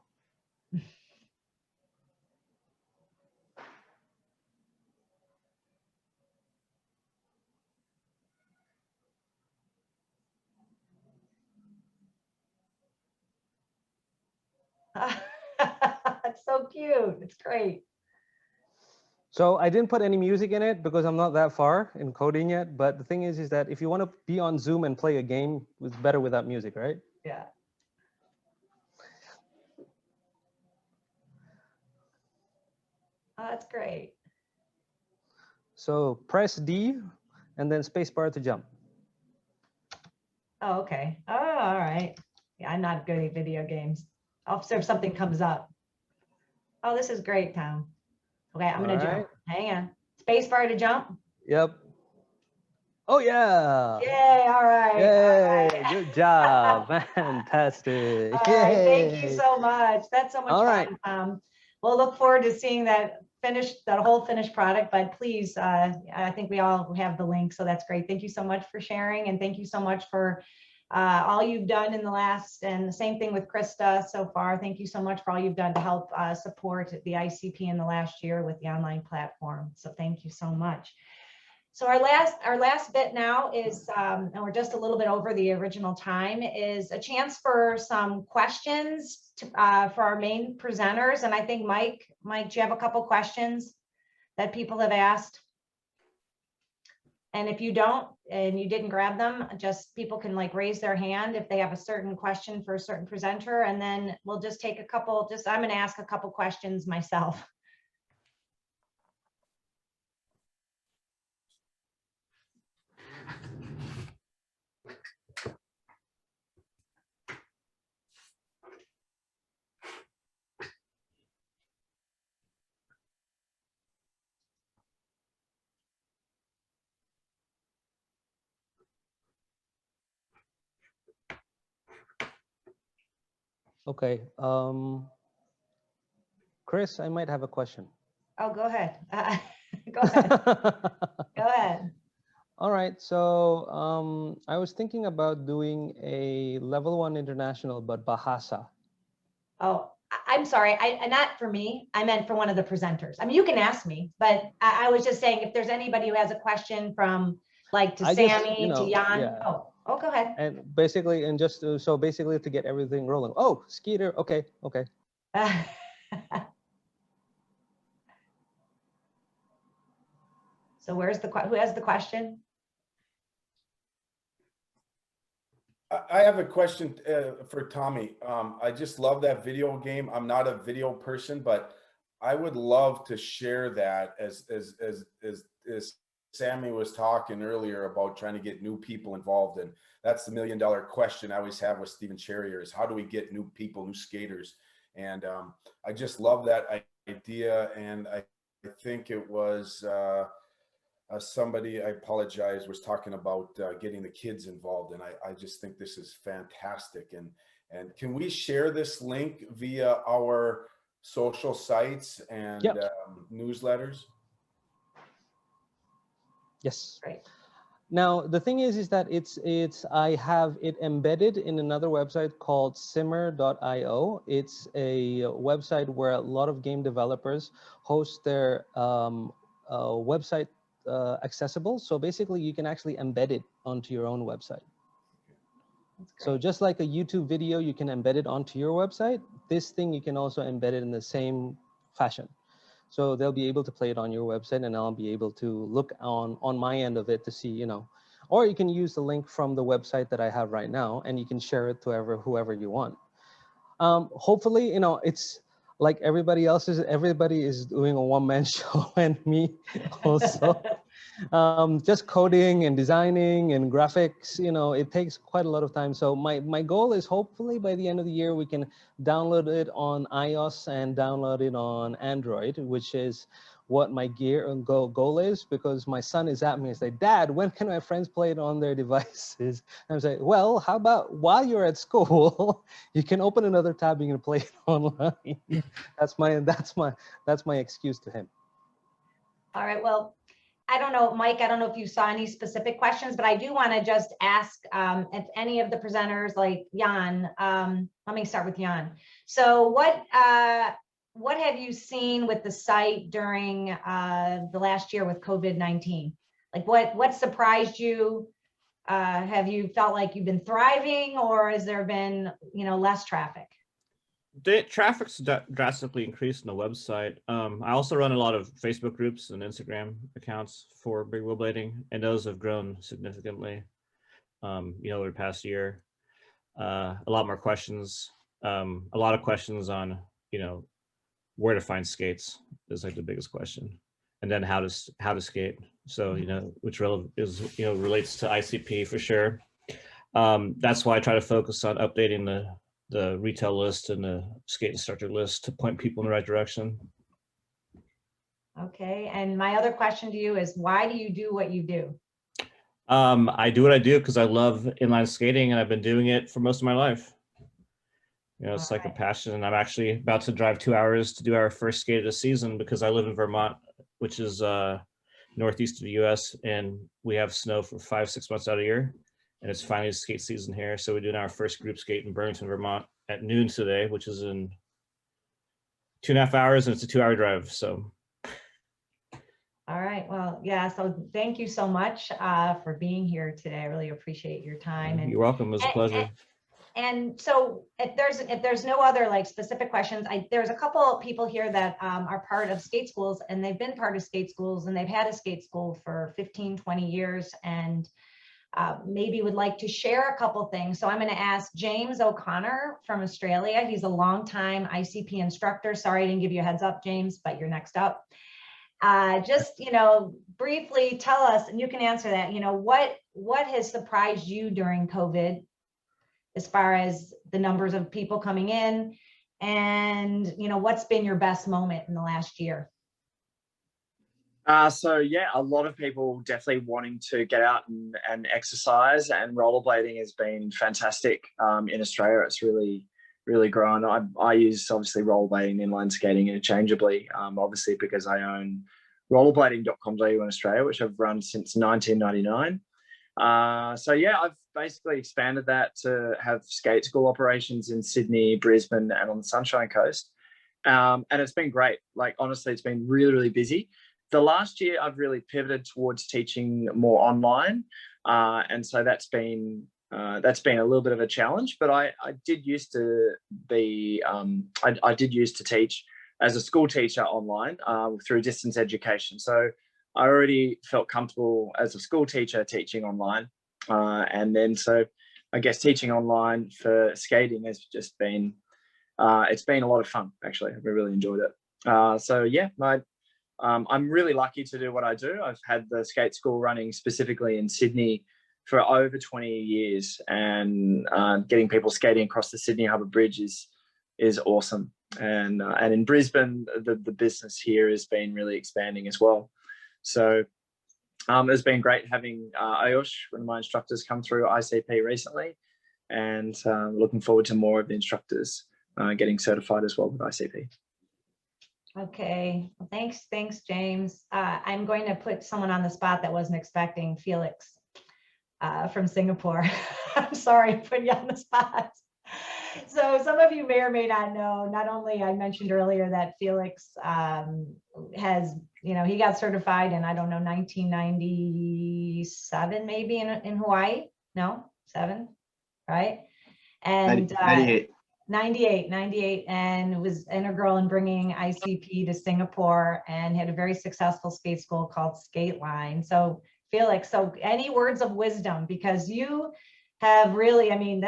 It's so cute. It's great. So I didn't put any music in it because I'm not that far in coding yet. But the thing is that if you want to be on Zoom and play a game, it's better without music, right? Yeah. Oh, that's great. So press D and then spacebar to jump. Oh, okay. Oh, all right. Yeah, I'm not good at video games. I'll observe something comes up. Oh, this is great, Tom. Okay, I'm going to jump. Hang on. Space bar to jump. Yep. Oh, yeah. Yay. All right. Yay. All right. Good job. Fantastic. All right, thank you so much. That's so much fun. We'll look forward to seeing that whole finished product, but please, I think we all have the link, so that's great. Thank you so much for sharing, and thank you so much for all you've done in the last, and the same thing with Krista so far. Thank you so much for all you've done to help support the ICP in the last year with the online platform. So thank you so much. So our last bit now is, and we're just a little bit over the original time, is a chance for some questions to, for our main presenters. And I think Mike, do you have a couple questions that people have asked? And if you don't, and you didn't grab them, just people can like raise their hand if they have a certain question for a certain presenter, and then we'll just take a couple, I'm gonna ask a couple questions myself. Okay. Chris, I might have a question. Oh, go ahead. Go ahead. Go ahead. All right. So I was thinking about doing a level 1 international, but Bahasa. Oh, I'm sorry. Not for me. I meant for one of the presenters. I mean, you can ask me, but I was just saying if there's anybody who has a question from like to Sammy, to Jan. Yeah. Oh, go ahead. And basically, and just so basically to get everything rolling. Oh, Skeeter. Okay. Okay. So where's who has the question? I have a question for Tommy. I just love that video game. I'm not a video person, but I would love to share that as Sammy was talking earlier about trying to get new people involved. And that's the $1 million question I always have with Stephen Cherrier is how do we get new people, new skaters? And I just love that idea. And I think it was somebody, I apologize, was talking about getting the kids involved. And I just think this is fantastic. And can we share this link via our social sites and newsletters? Yes. Great. Now the thing is that I have it embedded in another website called simmer.io. It's a website where a lot of game developers host their website accessible. So basically you can actually embed it onto your own website. So just like a YouTube video, you can embed it onto your website. This thing you can also embed it in the same fashion. So they'll be able to play it on your website, and I'll be able to look on my end of it to see, or you can use the link from the website that I have right now, and you can share it to whoever you want. Hopefully, it's like everybody is doing a one-man show, and me also. Just coding and designing and graphics, it takes quite a lot of time. So my goal is hopefully by the end of the year, we can download it on iOS and download it on Android, which is what my goal is, because my son is at me and say, Dad, when can my friends play it on their devices? And I'm saying, well, how about while you're at school, you can open another tab and you can play it online. That's my excuse to him. All right. Well, I don't know, Mike, I don't know if you saw any specific questions, but I do want to just ask if any of the presenters like Jan, let me start with Jan. So what have you seen with the site during the last year with COVID-19? Like what surprised you? Have you felt like you've been thriving, or has there been, less traffic? The traffic's drastically increased on the website. I also run a lot of Facebook groups and Instagram accounts for Big Wheel Blading, and those have grown significantly, over the past year. A lot more questions, a lot of questions on, where to find skates is like the biggest question, and then how to skate. So, which relates to ICP for sure. That's why I try to focus on updating the retail list and the skate instructor list to point people in the right direction. Okay, and my other question to you is, why do you do what you do? I do what I do because I love inline skating, and I've been doing it for most of my life. It's like a passion, and I'm actually about to drive 2 hours to do our first skate of the season because I live in Vermont, which is northeast of the US, and we have snow for 5-6 months out of the year. And it's finally skate season here. So we're doing our first group skate in Burlington, Vermont at noon today, which is in 2.5 hours, and it's a 2-hour drive. So. All right. right. Well, yeah. So thank you so much for being here today. I really appreciate your time. And You're welcome. It was a pleasure. And so if there's no other like specific questions, there's a couple of people here that are part of skate schools, and they've been part of skate schools, and they've had a skate school for 15, 20 years, and maybe would like to share a couple things. So I'm going to ask James O'Connor from Australia. He's a longtime ICP instructor. Sorry, I didn't give you a heads up, James, but you're next up. Just, briefly tell us, and you can answer that, what has surprised you during COVID as far as the numbers of people coming in, and, what's been your best moment in the last year? So yeah, a lot of people definitely wanting to get out and exercise, and rollerblading has been fantastic in Australia. It's really, really grown. I use obviously rollerblading and inline skating interchangeably, obviously because I own rollerblading.com.au in Australia, which I've run since 1999. So yeah, I've basically expanded that to have skate school operations in Sydney, Brisbane, and on the Sunshine Coast. And it's been great. Like, honestly, it's been really, really busy. The last year, I've really pivoted towards teaching more online. And so that's been a little bit of a challenge, but I did used to be, I did used to teach as a school teacher online through distance education. So I already felt comfortable as a school teacher teaching online. And then, so I guess teaching online for skating has just been, it's been a lot of fun, actually. I really enjoyed it. So yeah, I'm really lucky to do what I do. I've had the skate school running specifically in Sydney for over 20 years, and getting people skating across the Sydney Harbour Bridge is awesome. And in Brisbane, the business here has been really expanding as well. So it's been great having Ayush, one of my instructors, come through ICP recently, and looking forward to more of the instructors getting certified as well with ICP. Okay, well, thanks, James. I'm going to put someone on the spot that wasn't expecting, Felix from Singapore. I'm sorry to put you on the spot. So some of you may or may not know, not only I mentioned earlier that Felix has, he got certified in, I don't know, 1997, maybe in Hawaii. No, 7, right? And 98, and was integral in bringing ICP to Singapore, and had a very successful skate school called Skateline. So Felix, so any words of wisdom, because you have really, I mean,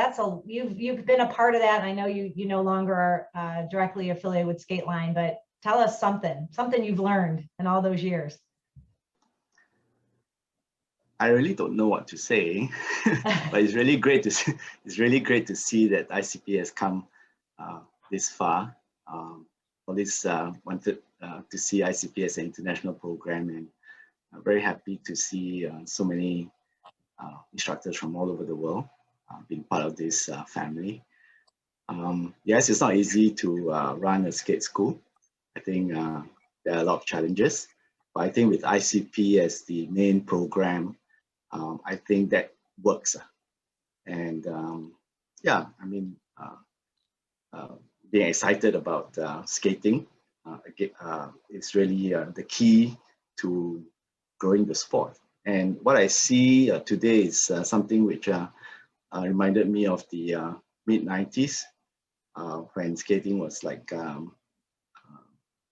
you've been a part of that. And I know you no longer are directly affiliated with Skateline, but tell us something you've learned in all those years. I really don't know what to say, but it's really great to see, that ICP has come this far. Always wanted to see ICP as an international program, and I'm very happy to see so many instructors from all over the world being part of this family. Yes, it's not easy to run a skate school. I think there are a lot of challenges, but I think with ICP as the main program, I think that works. And yeah, I mean, being excited about skating, it's really the key to growing the sport. And what I see today is something which reminded me of the mid-90s, when skating was like,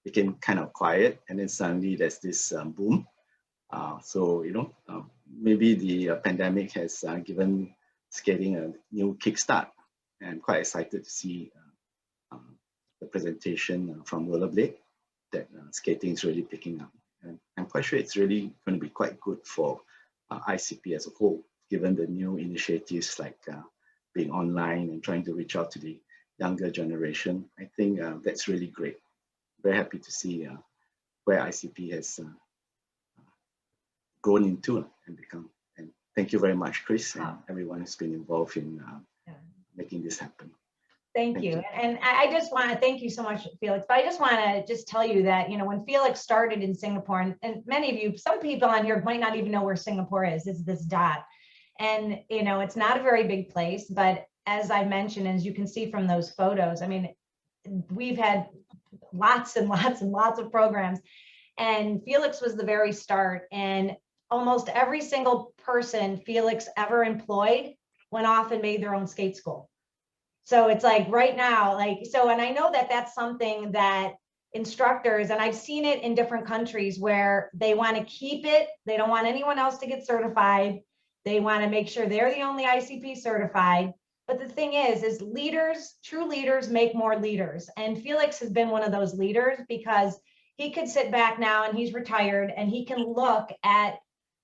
became kind of quiet, and then suddenly there's this boom. So, maybe the pandemic has given skating a new kickstart, and I'm quite excited to see the presentation from Rollerblade that skating is really picking up. And I'm quite sure it's really going to be quite good for ICP as a whole, given the new initiatives like being online and trying to reach out to the younger generation. I think that's really great. Very happy to see where ICP has grown into and become. And thank you very much, Chris, and everyone who's been involved in making this happen. Thank you. And I just want to thank you so much, Felix. But I just want to tell you that, when Felix started in Singapore, and many of you, some people on here might not even know where Singapore is. It's this dot. And, it's not a very big place, but as I mentioned, as you can see from those photos, I mean, we've had lots and lots and lots of programs. And Felix was the very start. And almost every single person Felix ever employed went off and made their own skate school. So it's like right now, like, so, and I know that that's something that instructors, and I've seen it in different countries where they want to keep it. They don't want anyone else to get certified. They want to make sure they're the only ICP certified. But the thing is leaders, true leaders make more leaders. And Felix has been one of those leaders because he could sit back now and he's retired and he can look at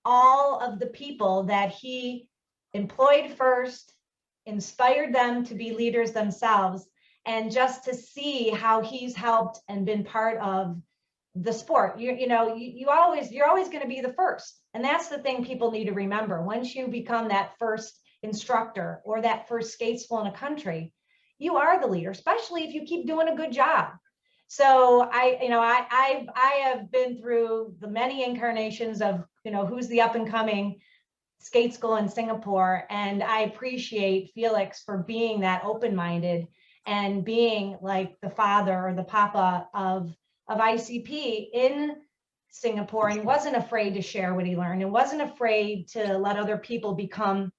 all of the people that he employed first, inspired them to be leaders themselves, and just to see how he's helped and been part of the sport. You're always going to be the first. And that's the thing people need to remember. Once you become that first instructor or that first skate school in a country, you are the leader, especially if you keep doing a good job. So I have been through the many incarnations of, who's the up and coming skate school in Singapore. And I appreciate Felix for being that open-minded and being like the father or the papa of ICP in Singapore, and wasn't afraid to share what he learned and wasn't afraid to let other people become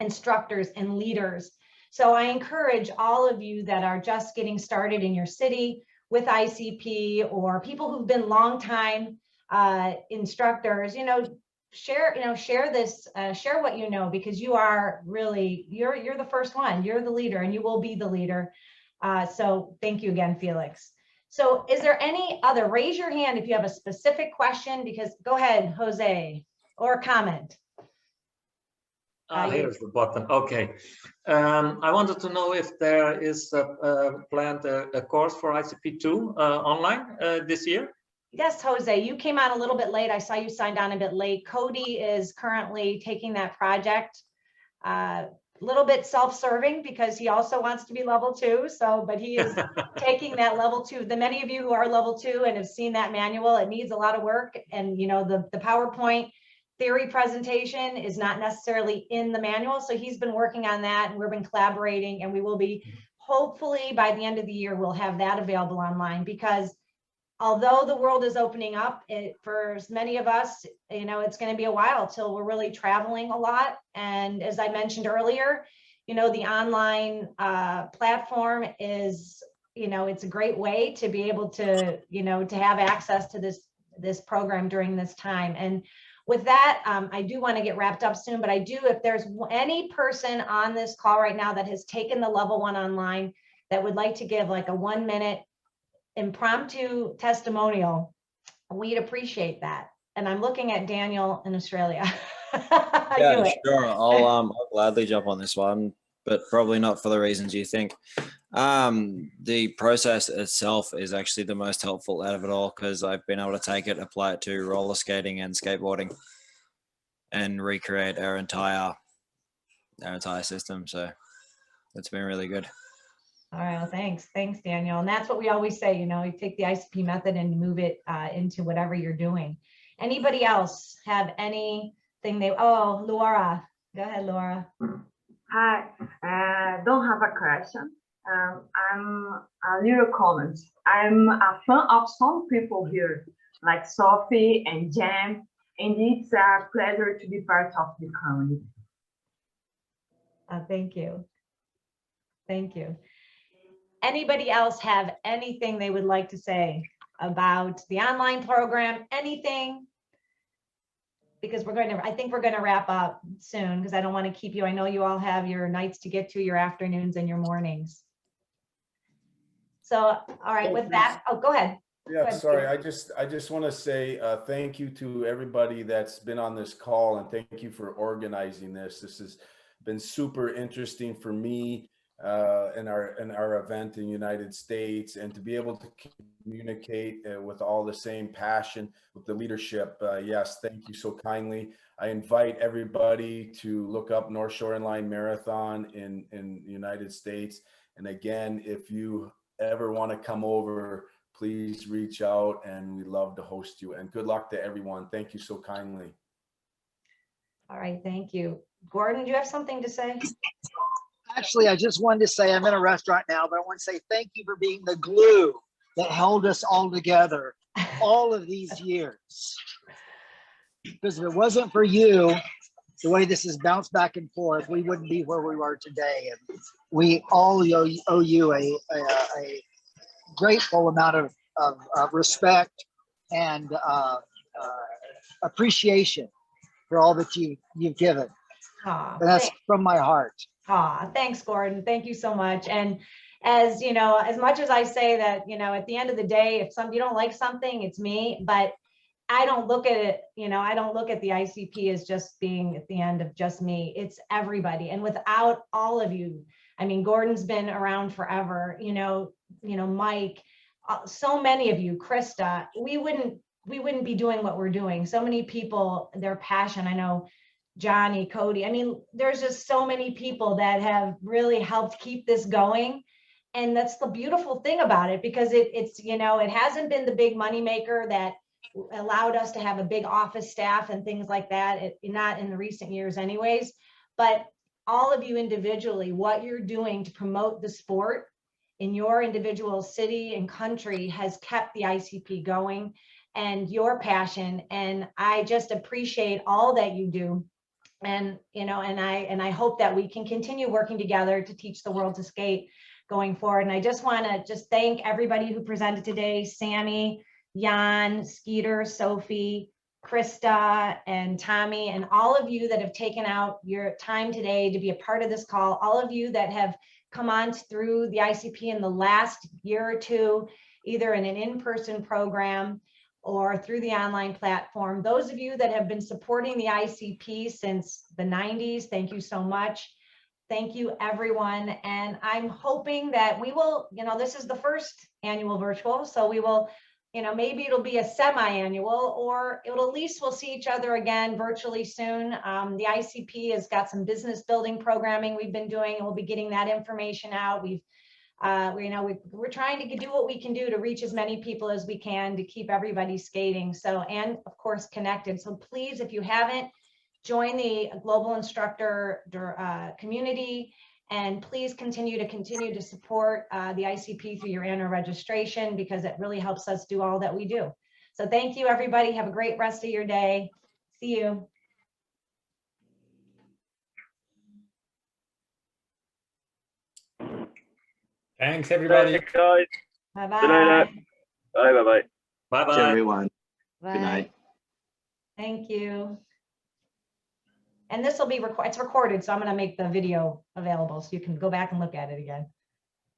instructors and leaders. So I encourage all of you that are just getting started in your city with ICP, or people who've been longtime instructors, share this, share what you know, because you are really, you're the first one, you're the leader, and you will be the leader. So thank you again, Felix. So is there any other, raise your hand if you have a specific question, because go ahead, Jose, or comment. Here's the button. Okay. I wanted to know if there is planned a course for ICP2 online this year. Yes, Jose, you came on a little bit late. I saw you signed on a bit late. Cody is currently taking that project. A little bit self-serving because he also wants to be level 2. So, but he is taking that level 2. The many of you who are level 2 and have seen that manual, it needs a lot of work. And the PowerPoint theory presentation is not necessarily in the manual. So he's been working on that, and we've been collaborating, and we will be, hopefully by the end of the year, we'll have that available online, because although the world is opening up, for many of us, it's going to be a while till we're really traveling a lot. And as I mentioned earlier, the online platform is, it's a great way to be able to, to have access to this program during this time. And with that, I do want to get wrapped up soon, but if there's any person on this call right now that has taken the level 1 online that would like to give like a 1-minute impromptu testimonial, we'd appreciate that. And I'm looking at Daniel in Australia. Yeah, sure. I'll gladly jump on this one, but probably not for the reasons you think. The process itself is actually the most helpful out of it all, because I've been able to take it, apply it to roller skating and skateboarding, and recreate our entire system. So it's been really good. All right, well, thanks, Daniel. And that's what we always say, you take the ICP method and move it into whatever you're doing. Anybody else have anything Laura, go ahead, Laura. Hi, don't have a question. I'm a little comment. I'm a fan of some people here, like Sophie and Jem, and it's a pleasure to be part of the community. Thank you. Thank you. Anybody else have anything they would like to say about the online program? Anything? Because I think we're going to wrap up soon, because I don't want to keep you. I know you all have your nights to get to, your afternoons and your mornings. So, all right, with that, go ahead. Yeah, sorry. I just want to say thank you to everybody that's been on this call, and thank you for organizing this. This has been super interesting for me in our event in the United States, and to be able to communicate with all the same passion with the leadership. Yes, thank you so kindly. I invite everybody to look up North Shore Inline Marathon in the United States. And again, if you ever want to come over, please reach out, and we'd love to host you. And good luck to everyone. Thank you so kindly. All right, thank you. Gordon, do you have something to say? Actually, I just wanted to say I'm in a restaurant now, but I want to say thank you for being the glue that held us all together all of these years. Because if it wasn't for you, the way this has bounced back and forth, we wouldn't be where we are today. And we all owe you a grateful amount of respect and appreciation for all that you've given. And that's from my heart. Thanks, Gordon. Thank you so much. And as you know, as much as I say that, you know, at the end of the day, if you don't like something, it's me, but I don't look at it, you know, I don't look at the ICP as just being at the end of just me. It's everybody. And without all of you, I mean, Gordon's been around forever, you know, Mike, so many of you, Krista, we wouldn't be doing what we're doing. So many people, their passion, I know Johnny, Cody, I mean, there's just so many people that have really helped keep this going. And that's the beautiful thing about it, because it's, you know, it hasn't been the big money maker that allowed us to have a big office staff and things like that, not in the recent years anyways, but all of you individually, what you're doing to promote the sport in your individual city and country has kept the ICP going, and your passion. And I just appreciate all that you do. And, you know, and I hope that we can continue working together to teach the world to skate going forward. And I just want to thank everybody who presented today, Sammy, Jan, Skeeter, Sophie, Krista, and Tommy, and all of you that have taken out your time today to be a part of this call, all of you that have come on through the ICP in the last year or two, either in an in-person program or through the online platform. Those of you that have been supporting the ICP since the 90s, thank you so much. Thank you, everyone. And I'm hoping that we will, you know, this is the first annual virtual, so we will, you know, maybe it'll be a semi-annual, or it'll at least we'll see each other again virtually soon. The ICP has got some business building programming we've been doing, and we'll be getting that information out. We're trying to do what we can do to reach as many people as we can to keep everybody skating. So, and of course, connected. So please, if you haven't, join the Global Instructor community, and please continue to support the ICP through your annual registration, because it really helps us do all that we do. So thank you, everybody. Have a great rest of your day. See you. Thanks, everybody. Thanks, guys. Bye-bye. Good night. Bye-bye. Bye-bye. Thanks, everyone. Bye. Good night. Thank you. And this will be it's recorded, so I'm going to make the video available so you can go back and look at it again.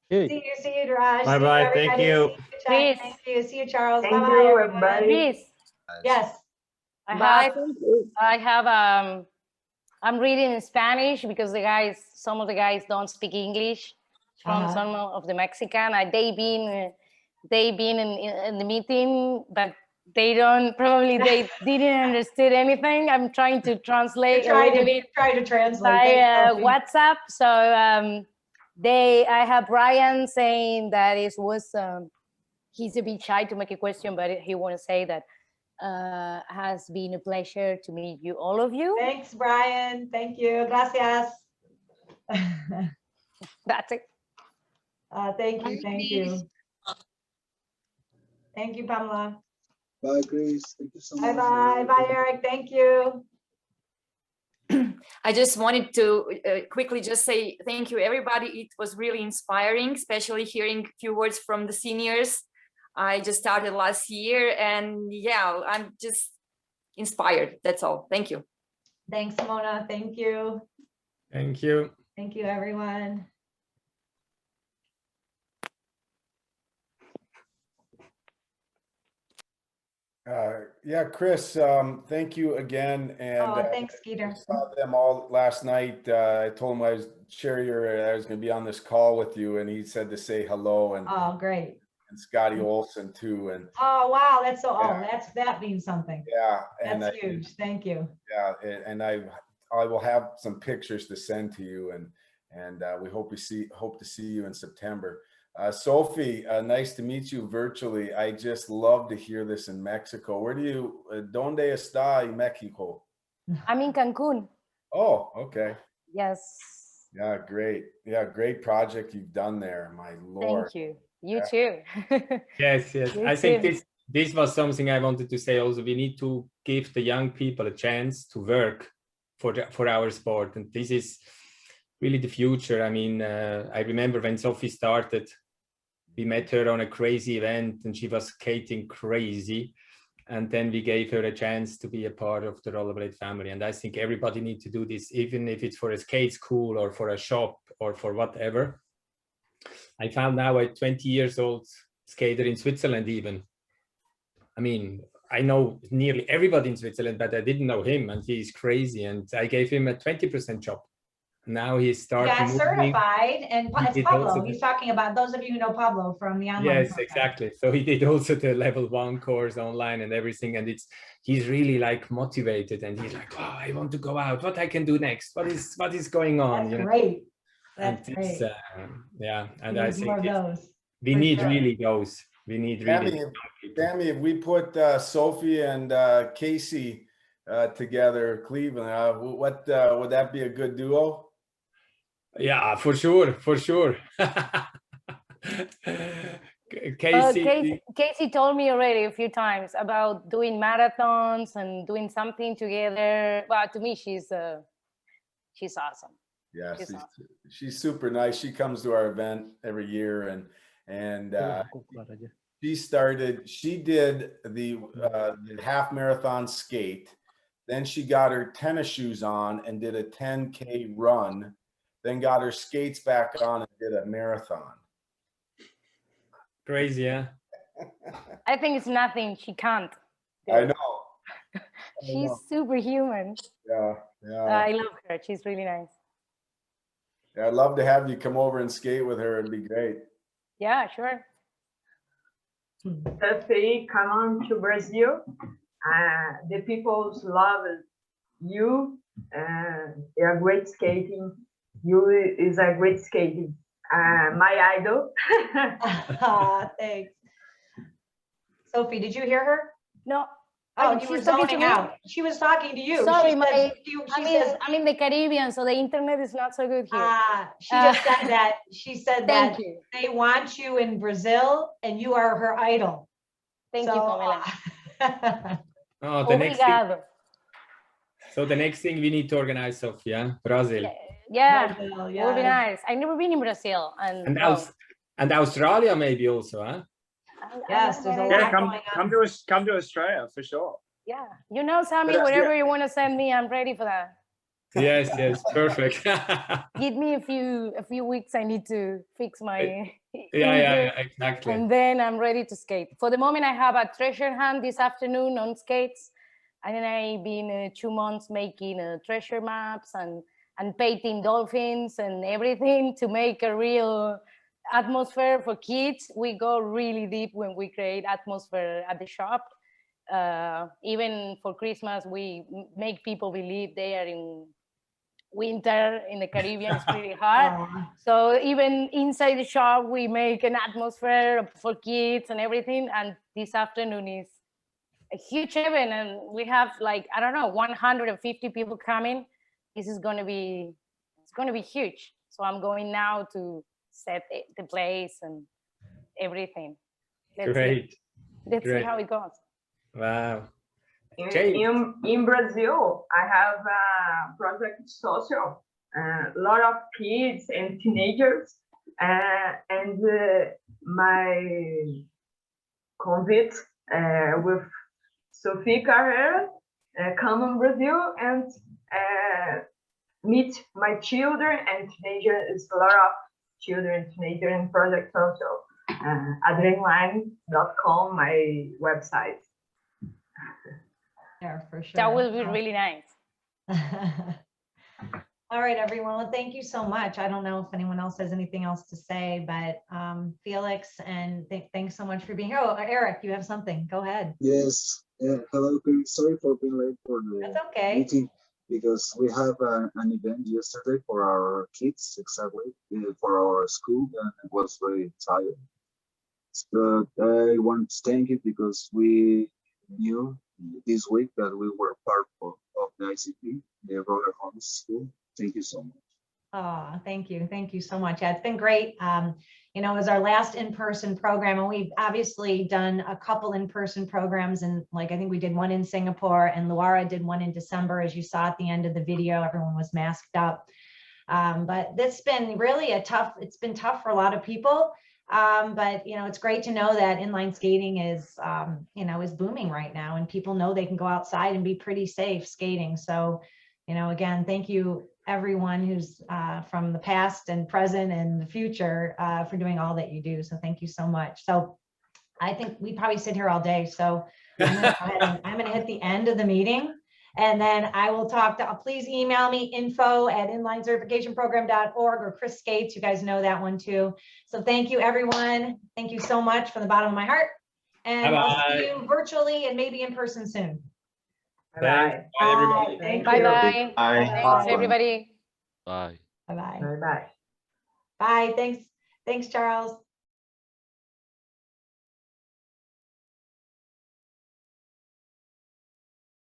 Hey. See you, Raj. Bye-bye. Thank you. Thank you. See you, Charles. Thank Bye-bye, you, everyone. everybody. Please, Yes. I'm reading in Spanish because some of the guys don't speak English from some of the Mexican. They've been in the meeting, but they didn't understand anything. I'm trying to translate Try to translate by WhatsApp. So I have Brian saying that he's a bit shy to make a question, but he want to say that has been a pleasure to meet you, all of you. Thanks, Brian. Thank you. Gracias. That's it. Thank you. Thank you. Thank you, Pamela. Bye, Chris. Thank you so much. Bye-bye. Bye, Eric. Thank you. I just wanted to quickly just say thank you, everybody. It was really inspiring, especially hearing a few words from the seniors. I just started last year, and yeah, I'm just inspired. That's all. Thank you. Thanks, Mona. Thank you. Thank you. Thank you, everyone. Yeah, Chris, thank you again. And thanks, Skeeter. I saw them all last night. I told him I was going to be on this call with you, and he said to say hello. And great. And Scotty Olson too. And wow, that's so. Yeah. That means something. Yeah, and that's huge. Thank you. Yeah, and I will have some pictures to send to you, and we hope to see you in September. Sophie, nice to meet you virtually. I just love to hear this in Mexico. Where do you, ¿Dónde está en Mexico? I'm in Cancun. Oh, okay. Yes. Yeah, great. Yeah, great project you've done there. My Lord. Thank you. You too. Yes, yes. You I think too. this was something I wanted to say also. We need to give the young people a chance to work for our sport, and this is really the future. I mean, I remember when Sophie started, we met her on a crazy event and she was skating crazy. And then we gave her a chance to be a part of the rollerblade family. And I think everybody needs to do this, even if it's for a skate school or for a shop or for whatever. I found now a 20 years old skater in Switzerland even. I mean, I know nearly everybody in Switzerland, but I didn't know him, and he's crazy. And I gave him a 20% job. Now he started got certified, and it's Pablo. The, he's talking about, those of you who know Pablo from the online yes, program. exactly. So he did also the level 1 course online and everything, and he's really like motivated, and he's like, oh, I want to go out. What I can do next? What is going on? That's great. That's and great. Yeah, and We I need think more of those. we need really those. We need really. Tammy, if we put Sophie and Casey together, Cleveland, what would that be a good duo? Yeah, for sure, for sure. Casey told me already a few times about doing marathons and doing something together. Well, to me, she's awesome. Yeah, she's super nice. She comes to our event every year, and she did the half marathon skate. Then she got her tennis shoes on and did a 10K run, then got her skates back on and did a marathon. Crazy, yeah. I think it's nothing she can't. I know. She's superhuman. Yeah, yeah. I love her. She's really nice. Yeah, I'd love to have you come over and skate with her. It'd be great. Yeah, sure. Sophie, come on to Brazil. The people love you. You're great skating. You is a great skating. My idol. Thanks. Sophie, did you hear her? No. Oh, you were zoning out. She was talking to you. Sorry, I'm in the Caribbean, so the internet is not so good here. She just said that. She said that you. They want you in Brazil, and you are her idol. Thank you, Pamela. Oh, the next thing. So the next thing we need to organize, Sofia, Brazil. Yeah, Brazil, it would be nice. I've never been in Brazil, and Australia maybe also, huh? Yes, there's a lot going on. Come to Australia for sure. Yeah, you know, Sammy, whatever you want to send me, I'm ready for that. Yes, yes, perfect. Give me a few weeks. I need to fix my yeah, exactly. And then I'm ready to skate. For the moment, I have a treasure hunt this afternoon on skates, and then I've been 2 months making treasure maps and painting dolphins and everything to make a real atmosphere for kids. We go really deep when we create atmosphere at the shop. Even for Christmas, we make people believe they are in winter in the Caribbean. It's pretty hard. So even inside the shop, we make an atmosphere for kids and everything. And this afternoon is a huge event, and we have like, I don't know, 150 people coming. This is going to be, it's going to be huge. So I'm going now to set the place and everything. Great. Let's see how it goes. Wow. In Brazil, I have a project social, a lot of kids and teenagers, and my convite with Sophie Carreira, come in Brazil and meet my children and teenagers. A lot of children and teenagers in project social. Inline.com, my website. Yeah, for sure. That will be really nice. All right, everyone. Well, thank you so much. I don't know if anyone else has anything else to say, but Felix, and thanks so much for being here. Oh, Eric, you have something. Go ahead. Yes. Hello, Chris. Sorry for being late for the meeting, because we have an event yesterday for our kids, exactly, for our school, and it was very tired. But I want to thank you because we knew this week that we were part of the ICP, the Roller Homes School. Thank you so much. Oh, thank you. Thank you so much. Yeah, it's been great. You know, it was our last in-person program, and we've obviously done a couple in-person programs, and like I think we did one in Singapore, and Luara did one in December, as you saw at the end of the video. Everyone was masked up. But that's been really it's been tough for a lot of people. But you know, it's great to know that inline skating is, you know, is booming right now, and people know they can go outside and be pretty safe skating. So, you know, again, thank you everyone who's from the past and present and the future for doing all that you do. So thank you so much. So I think we probably sit here all day. So I'm gonna go ahead and I'm gonna hit the end of the meeting. And then I will talk to, please email me info@inlinecertificationprogram.org or Chris Skates. You guys know that one too. So thank you, everyone. Thank you so much from the bottom of my heart. And I'll see you virtually and maybe in person soon. Bye. Bye, everybody. Thank Bye you. bye. Bye. Thanks, everybody. Bye. Bye-bye. Bye bye. Bye. Thanks. Thanks, Charles.